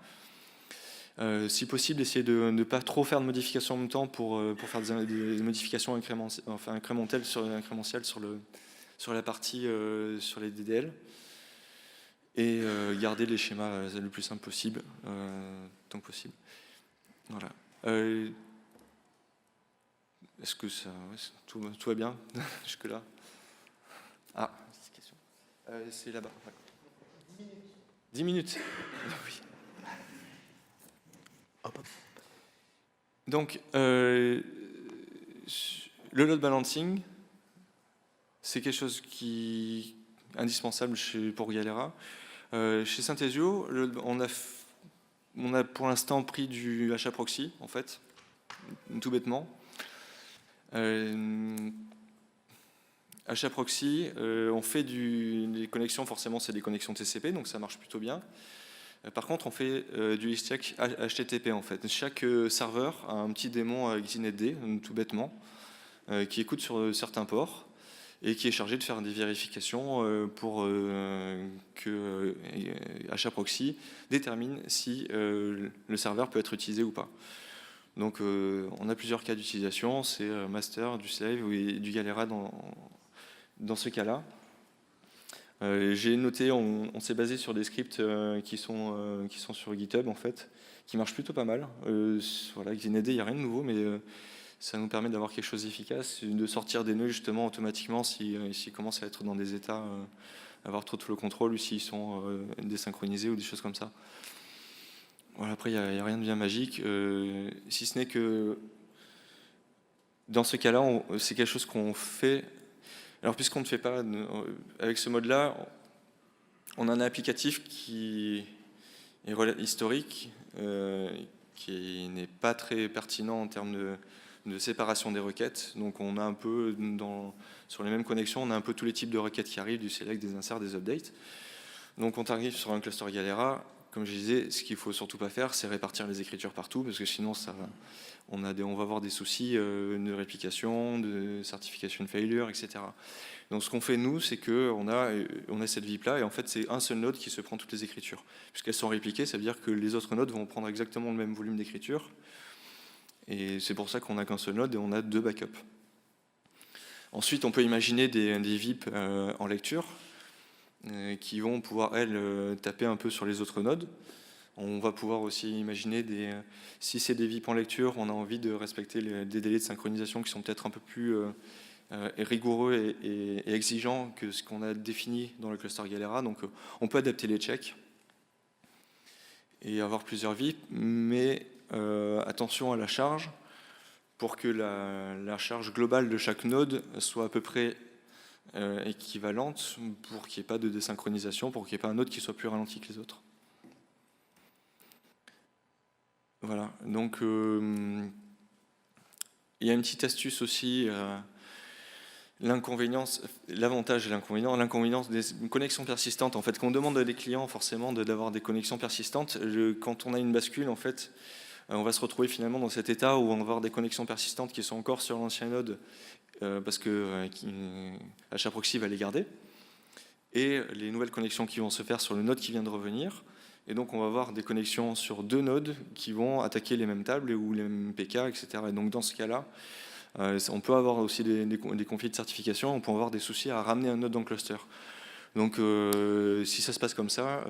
Si possible, essayer de ne pas trop faire de modifications en même temps pour faire des modifications incrémentales sur la partie sur les DDL, et garder les schémas le plus simple possible, tant que possible. Voilà. Est-ce que tout va bien jusque-là? Ah, petite question. C'est là-bas. 10 minutes. Oui. Donc, le load balancing, c'est quelque chose qui est indispensable pour Galera. Chez Synthesio, on a pour l'instant pris du HAProxy, en fait, tout bêtement. HAProxy, on fait des connexions, forcément c'est des connexions TCP, donc ça marche plutôt bien. Par contre, on fait du check HTTP en fait. Chaque serveur a un petit démon avec XinetD, tout bêtement, qui écoute sur certains ports et qui est chargé de faire des vérifications pour que HAProxy détermine si le serveur peut être utilisé ou pas. Donc on a plusieurs cas d'utilisation, c'est master, du slave et du Galera dans ce cas-là. J'ai noté, on s'est basé sur des scripts qui sont sur GitHub en fait, qui marchent plutôt pas mal. Voilà, XinetD, il n'y a rien de nouveau, mais ça nous permet d'avoir quelque chose d'efficace, de sortir des nœuds justement automatiquement s'ils commencent à être dans des états, avoir trop de flow control ou s'ils sont désynchronisés ou des choses comme ça. Voilà, après, il n'y a rien de bien magique, si ce n'est que Dans ce cas-là, c'est quelque chose qu'on fait. Alors, puisqu'on ne fait pas avec ce mode-là, on a un applicatif qui est historique, qui n'est pas très pertinent en termes de séparation des requêtes. Donc, on a un peu, sur les mêmes connexions, on a un peu tous les types de requêtes qui arrivent, du select, des inserts, des updates. Donc, on arrive sur un cluster Galera. Comme je disais, ce qu'il ne faut surtout pas faire, c'est répartir les écritures partout, parce que sinon, on va avoir des soucis de réplication, de certification failure, etc. Donc ce qu'on fait, nous, c'est qu'on a cette VIP-là, et en fait, c'est un seul node qui se prend toutes les écritures. Puisqu'elles sont répliquées, ça veut dire que les autres nodes vont prendre exactement le même volume d'écriture. Et c'est pour ça qu'on n'a qu'un seul node, et on a 2 backups. Ensuite, on peut imaginer des VIP en lecture, qui vont pouvoir, elles, taper un peu sur les autres nodes. On va pouvoir aussi imaginer, si c'est des VIP en lecture, on a envie de respecter des délais de synchronisation qui sont peut-être un peu plus rigoureux et exigeants que ce qu'on a défini dans le cluster Galera. Donc on peut adapter les checks et avoir plusieurs VIP, mais attention à la charge, pour que la charge globale de chaque node soit à peu près équivalente, pour qu'il n'y ait pas de désynchronisation, pour qu'il n'y ait pas un node qui soit plus ralenti que les autres. Voilà, donc il y a une petite astuce aussi, l'avantage et l'inconvénient. L'inconvénient des connexions persistantes, en fait, qu'on demande à des clients forcément d'avoir des connexions persistantes, quand on a une bascule, en fait, on va se retrouver finalement dans cet état où on va avoir des connexions persistantes qui sont encore sur l'ancien node, parce que HAProxy va les garder, et les nouvelles connexions qui vont se faire sur le node qui vient de revenir. Et donc, on va avoir des connexions sur 2 nodes qui vont attaquer les mêmes tables ou les mêmes PK, etc. Et donc, dans ce cas-là, on peut avoir aussi des conflits de certification, on peut avoir des soucis à ramener un node dans le cluster. Donc, si ça se passe comme ça,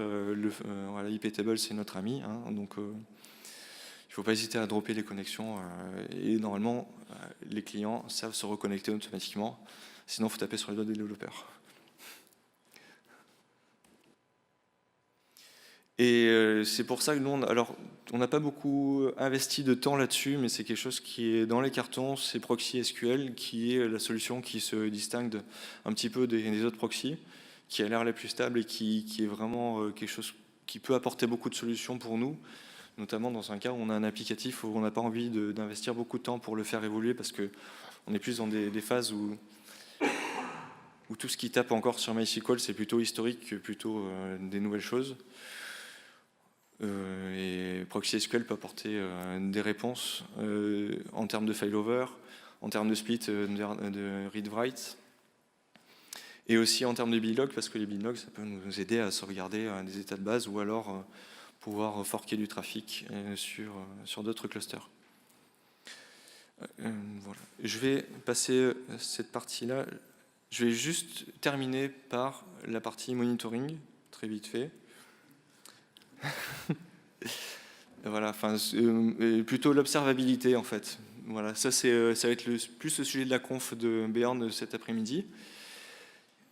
voilà, iptable, c'est notre ami. Hein, donc, il ne faut pas hésiter à dropper les connexions. Et normalement, les clients savent se reconnecter automatiquement. Sinon, il faut taper sur les doigts des développeurs. Et c'est pour ça que nous, on n'a pas beaucoup investi de temps là-dessus, mais c'est quelque chose qui est dans les cartons, c'est Proxy SQL, qui est la solution qui se distingue un petit peu des autres proxys, qui a l'air la plus stable et qui est vraiment quelque chose qui peut apporter beaucoup de solutions pour nous, notamment dans un cas où on a un applicatif où on n'a pas envie d'investir beaucoup de temps pour le faire évoluer, parce qu'on est plus dans des phases où tout ce qui tape encore sur MySQL, c'est plutôt historique que plutôt des nouvelles choses. Et Proxy SQL peut apporter des réponses en termes de failover, en termes de split de read-write, et aussi en termes de build-log, parce que les build-logs, ça peut nous aider à sauvegarder des états de base ou alors pouvoir forquer du trafic sur d'autres clusters. Voilà. Je vais passer cette partie-là. Je vais juste terminer par la partie monitoring, très vite fait. Voilà, enfin, plutôt l'observabilité en fait. Voilà, ça va être plus le sujet de la conf de Béarn cet après-midi.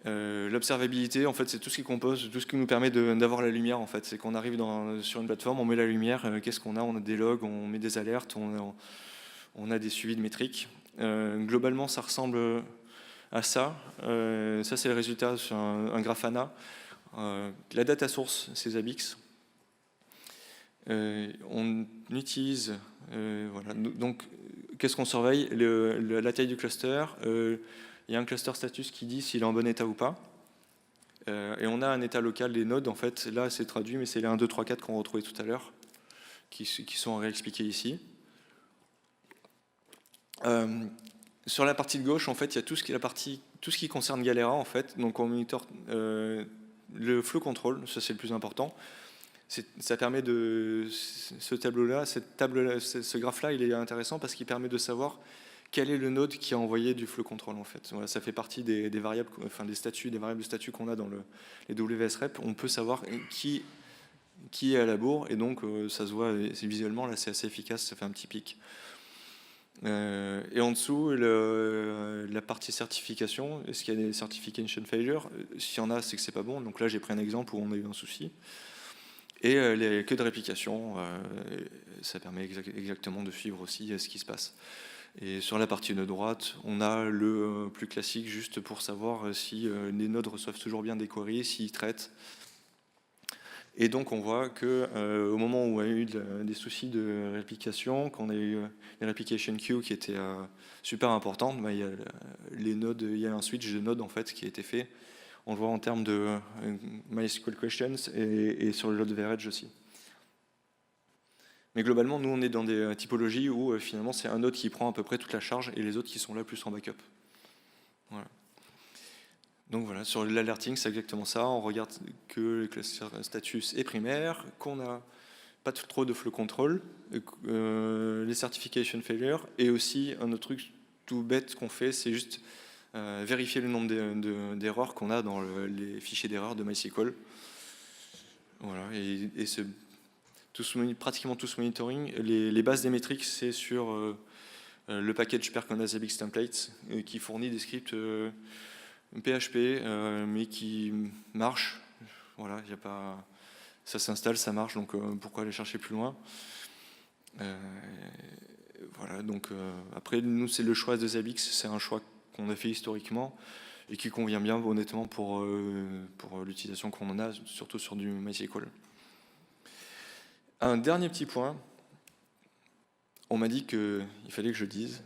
L'observabilité, en fait, c'est tout ce qui compose, tout ce qui nous permet d'avoir la lumière en fait. C'est qu'on arrive sur une plateforme, on met la lumière, qu'est-ce qu'on a? On a des logs, on met des alertes, on a des suivis de métriques. Globalement, ça ressemble à ça. Ça, c'est le résultat sur un Grafana. La data source, c'est Zabbix. On utilise, voilà, donc qu'est-ce qu'on surveille? La taille du cluster, il y a un cluster status qui dit s'il est en bon état ou pas, et on a un état local des nodes, en fait, là c'est traduit, mais c'est les 1, 2, 3, 4 qu'on retrouvait tout à l'heure, qui sont réexpliqués ici. Sur la partie de gauche, en fait, il y a tout ce qui concerne Galera, en fait, donc on monitor le flow control, ça c'est le plus important. Ça permet ce tableau-là, ce graphe-là, il est intéressant parce qu'il permet de savoir quel est le node qui a envoyé du flow control en fait. Voilà, ça fait partie des variables, enfin des variables de statut qu'on a dans les WSREP. On peut savoir qui est à la bourre et donc ça se voit visuellement là, c'est assez efficace, ça fait un petit pic. Et en dessous, la partie certification, est-ce qu'il y a des certification failure? S'il y en a, c'est que c'est pas bon. Donc là, j'ai pris un exemple où on a eu un souci. Et les queues de réplication, ça permet exactement de suivre aussi ce qui se passe. Et sur la partie nœud droite, on a le plus classique juste pour savoir si les nodes reçoivent toujours bien des queries, s'ils traitent. Et donc on voit qu'au moment où on a eu des soucis de réplication, qu'on a eu une replication queue qui était super importante, bah, il y a un switch de nodes en fait qui a été fait. On le voit en termes de MySQL questions et sur le load average aussi. Mais globalement, nous on est dans des typologies où finalement c'est un node qui prend à peu près toute la charge et les autres qui sont là plus en backup. Voilà. Donc voilà, sur l'alerting, c'est exactement ça. On regarde que le cluster status est primaire, qu'on n'a pas trop de flow control, les certification failure, et aussi un autre truc tout bête qu'on fait, c'est juste vérifier le nombre d'erreurs qu'on a dans les fichiers d'erreurs de MySQL. Voilà, et pratiquement tout ce monitoring. Les bases des métriques, c'est sur le package Percona Zabbix Templates, qui fournit des scripts PHP, mais qui marche. Voilà, y a pas, ça s'installe, ça marche, donc pourquoi aller chercher plus loin? Voilà, donc après, nous, c'est le choix de Zabbix, c'est un choix qu'on a fait historiquement et qui convient bien, honnêtement, pour l'utilisation qu'on en a, surtout sur du MySQL. Un dernier petit point, on m'a dit qu'il fallait que je dise,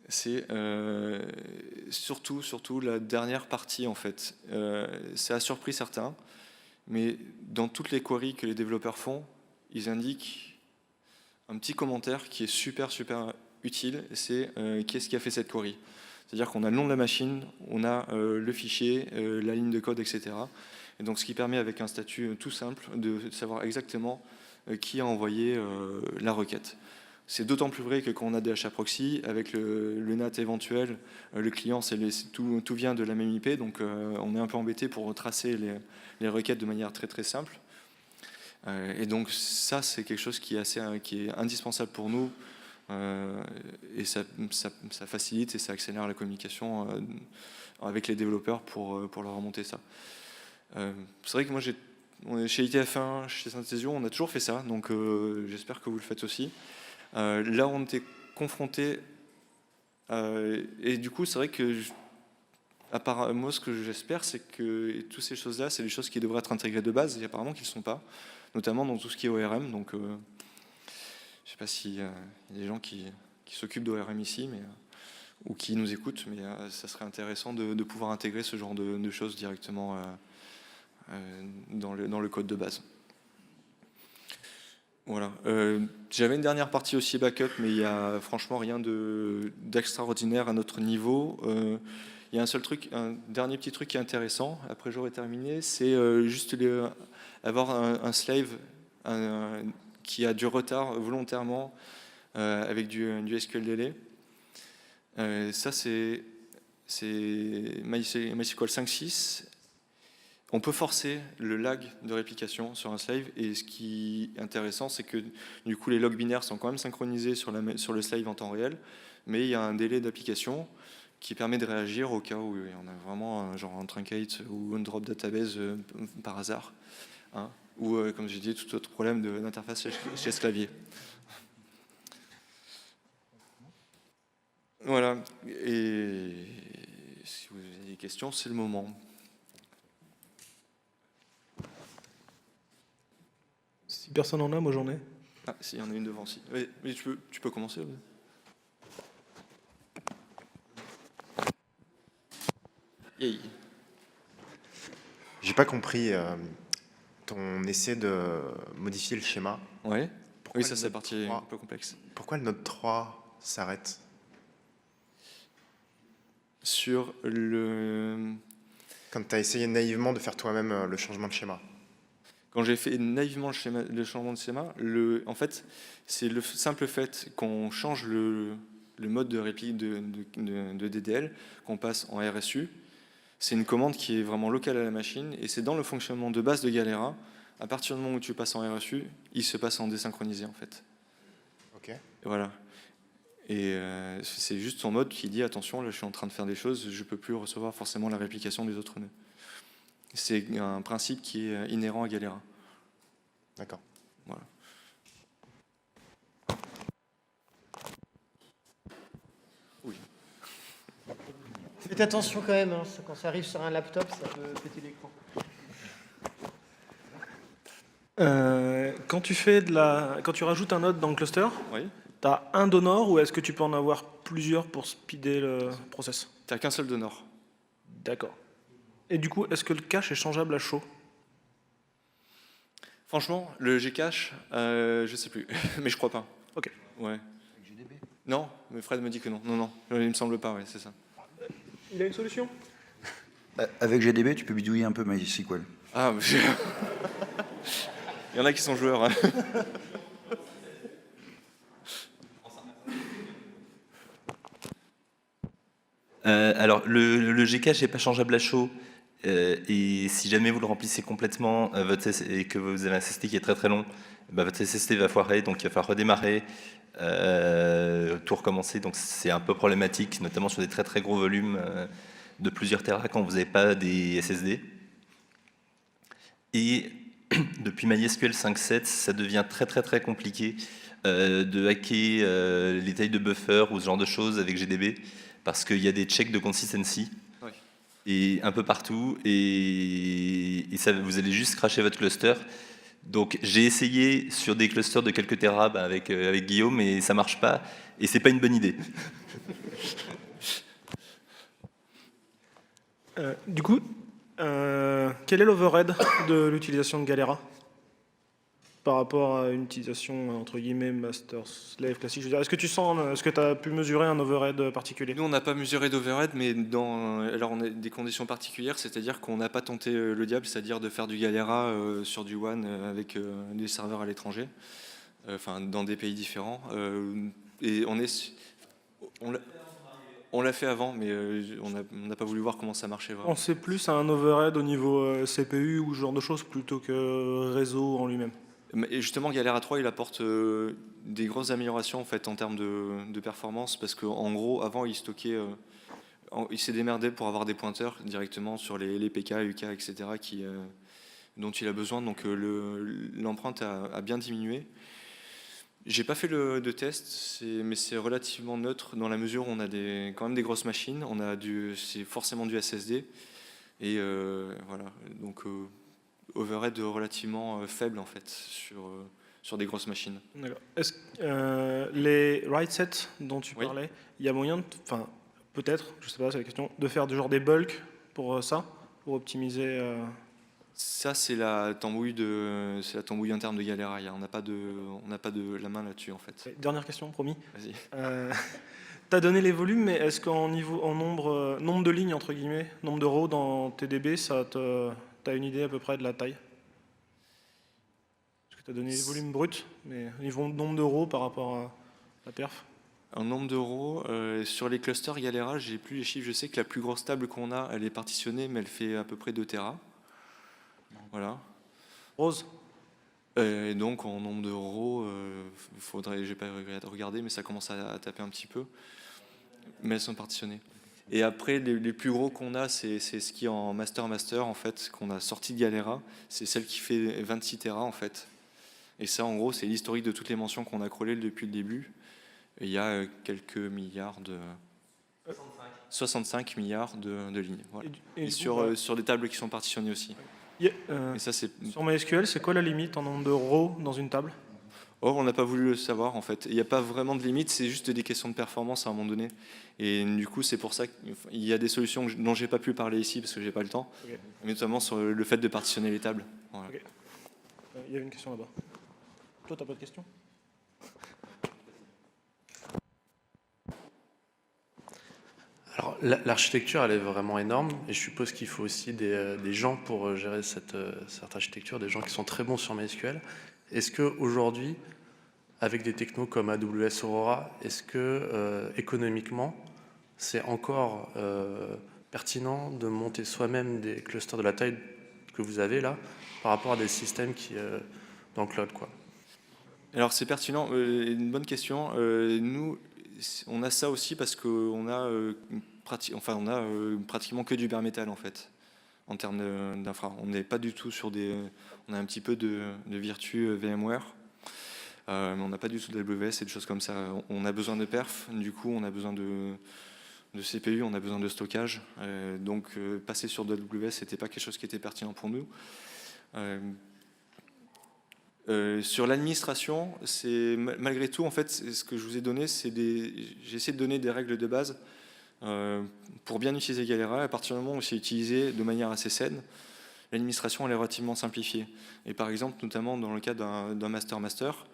c'est surtout la dernière partie en fait. Ça a surpris certains, mais dans toutes les queries que les développeurs font, ils indiquent un petit commentaire qui est super utile, c'est qu'est-ce qui a fait cette query. C'est-à-dire qu'on a le nom de la machine, on a le fichier, la ligne de code, etc. Et donc ce qui permet avec un statut tout simple de savoir exactement qui a envoyé la requête. C'est d'autant plus vrai que quand on a des HAProxy, avec le NAT éventuel, le client, tout vient de la même IP, donc on est un peu embêté pour tracer les requêtes de manière très simple. Et donc ça, c'est quelque chose qui est indispensable pour nous, et ça facilite et ça accélère la communication avec les développeurs pour leur remonter ça. C'est vrai que moi, chez ITF1, chez Synthesio, on a toujours fait ça, donc j'espère que vous le faites aussi. Là, on était confronté, et du coup, c'est vrai que, moi, ce que j'espère, c'est que toutes ces choses-là, c'est des choses qui devraient être intégrées de base, et apparemment qu'ils ne le sont pas, notamment dans tout ce qui est ORM. Donc, je ne sais pas s'il y a des gens qui s'occupent d'ORM ici, ou qui nous écoutent, mais ça serait intéressant de pouvoir intégrer ce genre de choses directement dans le code de base. Voilà. J'avais une dernière partie aussi backup, mais il n'y a franchement rien d'extraordinaire à notre niveau. Il y a un dernier petit truc qui est intéressant, après j'aurai terminé, c'est juste avoir un slave qui a du retard volontairement avec du SQLDL. Ça, c'est MySQL 5.6. On peut forcer le lag de réplication sur un slave, et ce qui est intéressant, c'est que du coup les logs binaires sont quand même synchronisés sur le slave en temps réel, mais il y a un délai d'application qui permet de réagir au cas où on a vraiment genre un truncate ou un drop database par hasard, hein, ou comme j'ai dit, tout autre problème d'interface chez ce clavier. Voilà, et si vous avez des questions, c'est le moment. Si personne en a, moi j'en ai. Ah, si, il y en a une devant aussi. Mais tu peux commencer. Yay. J'ai pas compris ton essai de modifier le schéma. Ouais. Pourquoi Oui, ça c'est la partie 3, un peu complexe. Pourquoi le node 3 s'arrête? Sur le... Quand tu as essayé naïvement de faire toi-même le changement de schéma. Quand j'ai fait naïvement le changement de schéma, en fait, c'est le simple fait qu'on change le mode de réplique de DDL, qu'on passe en RSU. C'est une commande qui est vraiment locale à la machine, et c'est dans le fonctionnement de base de Galera. À partir du moment où tu passes en RSU, il se passe en désynchronisé en fait. Ok. Et voilà. Et c'est juste son mode qui dit attention, là je suis en train de faire des choses, je ne peux plus recevoir forcément la réplication des autres nœuds. C'est un principe qui est inhérent à Galera. D'accord. Voilà. Faites attention quand même, hein, quand ça arrive sur un laptop, ça peut péter l'écran. Quand tu rajoutes un node dans le cluster, Oui. tu as un donor ou est-ce que tu peux en avoir plusieurs pour speeder le process? Tu n'as qu'un seul donneur. D'accord. Et du coup, est-ce que le cache est changeable à chaud? Franchement, le Gcache, je sais plus, mais je crois pas. Ok. Ouais. Non, mais Fred me dit que non. Non, il me semble pas, ouais, c'est ça. Il a une solution? Avec GDB, tu peux bidouiller un peu MySQL. Ah, mais il y en a qui sont joueurs. Hein. Alors, le Gcache n'est pas changeable à chaud. Et si jamais vous le remplissez complètement et que vous avez un SST qui est très très long, bah, votre SST va foirer, donc il va falloir redémarrer, tout recommencer. Donc c'est un peu problématique, notamment sur des très très gros volumes de plusieurs Tera quand vous n'avez pas des SSD. Et depuis MySQL 5.7, ça devient très très très compliqué de hacker les tailles de buffer ou ce genre de choses avec GDB, parce qu'il y a des checks de consistency. Oui. Et un peu partout, et ça, vous allez juste cracher votre cluster. Donc j'ai essayé sur des clusters de quelques Tera avec Guillaume, mais ça marche pas, et c'est pas une bonne idée. Du coup, quel est l'overhead de l'utilisation de Galera par rapport à une utilisation entre guillemets master-slave classique? Je veux dire, est-ce que tu as pu mesurer un overhead particulier? Nous, on n'a pas mesuré d'overhead, mais alors on a des conditions particulières, c'est-à-dire qu'on n'a pas tenté le diable, c'est-à-dire de faire du Galera sur du WAN avec des serveurs à l'étranger, enfin dans des pays différents. Et on l'a fait avant, mais on n'a pas voulu voir comment ça marchait vraiment. On sait plus à un overhead au niveau CPU ou ce genre de choses plutôt que réseau en lui-même. Et justement, Galera 3, il apporte des grosses améliorations en fait en termes de performance, parce qu'en gros, avant, il stockait, il s'est démerdé pour avoir des pointeurs directement sur les PK, UK, etc. Dont il a besoin. Donc l'empreinte a bien diminué. J'ai pas fait de test, mais c'est relativement neutre dans la mesure où on a quand même des grosses machines. C'est forcément du SSD et voilà. Donc overhead relativement faible en fait sur des grosses machines. D'accord. Est-ce les write sets dont tu Oui. parlais, il y a moyen, enfin peut-être, je sais pas, c'est la question, de faire genre des bulks pour ça, pour optimiser. Ça c'est la tambouille interne de Galera. On n'a pas de la main là-dessus en fait. Dernière question, promis. Vas-y. Tu as donné les volumes, mais est-ce qu'en nombre de lignes entre guillemets, nombre de rows dans TDB, t'as une idée à peu près de la taille? Parce que tu as donné les volumes bruts, mais au niveau nombre de rows par rapport à la perf. En nombre d'euros, sur les clusters Galera, j'ai plus les chiffres. Je sais que la plus grosse table qu'on a, elle est partitionnée, mais elle fait à peu près 2 Tera. Voilà. Rose? Et donc en nombre d'euros, j'ai pas regardé, mais ça commence à taper un petit peu. Mais elles sont partitionnées. Et après, les plus gros qu'on a, c'est ce qui est en master en fait, qu'on a sorti de Galera. C'est celle qui fait 26 Tera en fait. Et ça, en gros, c'est l'historique de toutes les mentions qu'on a crawlées depuis le début. Et il y a quelques milliards 65 milliards de lignes. Voilà. Et sur des tables qui sont partitionnées aussi. Et ça, sur MySQL, c'est quoi la limite en nombre de rows dans une table? Or, on n'a pas voulu le savoir en fait. Il n'y a pas vraiment de limite, c'est juste des questions de performance à un moment donné. Et du coup, c'est pour ça qu'il y a des solutions dont j'ai pas pu parler ici parce que j'ai pas le temps, Okay. Mais notamment sur le fait de partitionner les tables. Voilà. Okay. Il y a une question là-bas. Toi, t'as pas de question? Alors, l'architecture, elle est vraiment énorme, et je suppose qu'il faut aussi des gens pour gérer cette architecture, des gens qui sont très bons sur MySQL. Est-ce qu'aujourd'hui, avec des technos comme AWS Aurora, est-ce que économiquement, c'est encore pertinent de monter soi-même des clusters de la taille que vous avez là, par rapport à des systèmes qui dans le cloud, quoi? Alors c'est pertinent, une bonne question. Nous, on a ça aussi parce qu'on a, pratiquement que du bare metal en fait, en termes d'infra. On n'est pas du tout sur on a un petit peu de Virtu VMware, mais on n'a pas du tout d'AWS et des choses comme ça. On a besoin de perf, du coup on a besoin de CPU, on a besoin de stockage. Donc passer sur de AWS, c'était pas quelque chose qui était pertinent pour nous. Sur l'administration, c'est malgré tout, en fait, ce que je vous ai donné, j'ai essayé de donner des règles de base pour bien utiliser Galera. À partir du moment où c'est utilisé de manière assez saine, l'administration elle est relativement simplifiée. Et par exemple, notamment dans le cas d'un master-master,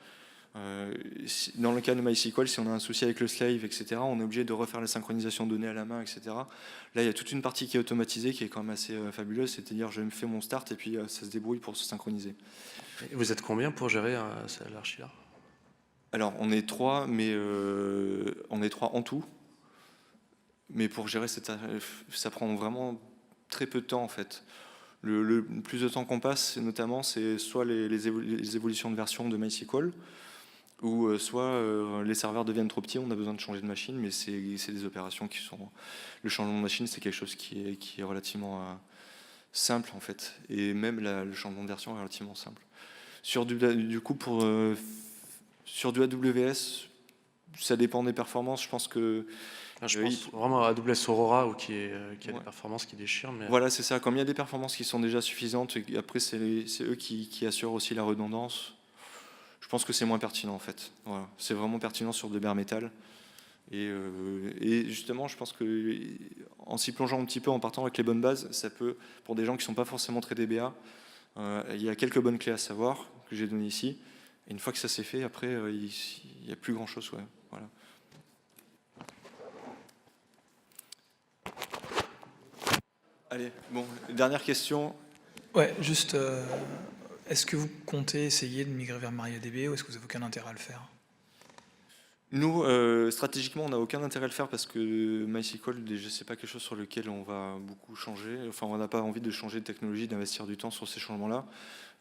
dans le cas de MySQL, si on a un souci avec le slave, etc., on est obligé de refaire la synchronisation de données à la main, etc. Là, il y a toute une partie qui est automatisée, qui est quand même assez fabuleuse, c'est-à-dire je me fais mon start et puis ça se débrouille pour se synchroniser. Et vous êtes combien pour gérer l'archi-là? Alors, on est 3, mais on est 3 en tout. Mais pour gérer ça prend vraiment très peu de temps, en fait. Le plus de temps qu'on passe, notamment, c'est soit les évolutions de version de MySQL, ou soit les serveurs deviennent trop petits, on a besoin de changer de machine, mais c'est des opérations qui sont... Le changement de machine, c'est quelque chose qui est relativement simple, en fait. Et même le changement de version est relativement simple. Sur du coup, sur du AWS, ça dépend des performances. Je pense que... Je pense vraiment à AWS Aurora, qui a des performances qui déchirent. Mais... Voilà, c'est ça. Comme il y a des performances qui sont déjà suffisantes, et après, c'est eux qui assurent aussi la redondance. Je pense que c'est moins pertinent, en fait. Voilà. C'est vraiment pertinent sur de bare metal. Et justement, je pense que en s'y plongeant un petit peu, en partant avec les bonnes bases, ça peut, pour des gens qui ne sont pas forcément très DBA, il y a quelques bonnes clés à savoir que j'ai données ici. Et une fois que ça s'est fait, après, il n'y a plus grand-chose. Ouais. Voilà. Allez, bon, dernière question. Ouais, juste, est-ce que vous comptez essayer de migrer vers MariaDB ou est-ce que vous n'avez aucun intérêt à le faire? Nous, stratégiquement, on n'a aucun intérêt à le faire parce que MySQL, déjà, c'est pas quelque chose sur lequel on va beaucoup changer. Enfin, on n'a pas envie de changer de technologie, d'investir du temps sur ces changements-là.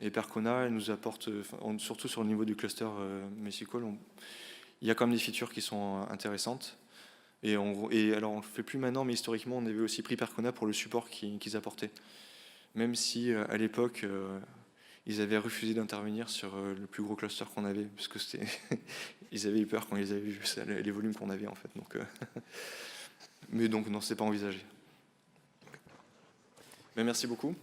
Et Percona, elle nous apporte, surtout sur le niveau du cluster MySQL, il y a quand même des features qui sont intéressantes. Et alors, on ne le fait plus maintenant, mais historiquement, on avait aussi pris Percona pour le support qu'ils apportaient. Même si, à l'époque, ils avaient refusé d'intervenir sur le plus gros cluster qu'on avait, parce que ils avaient eu peur quand ils avaient vu les volumes qu'on avait, en fait. Donc, mais donc, non, c'est pas envisagé. Mais merci beaucoup.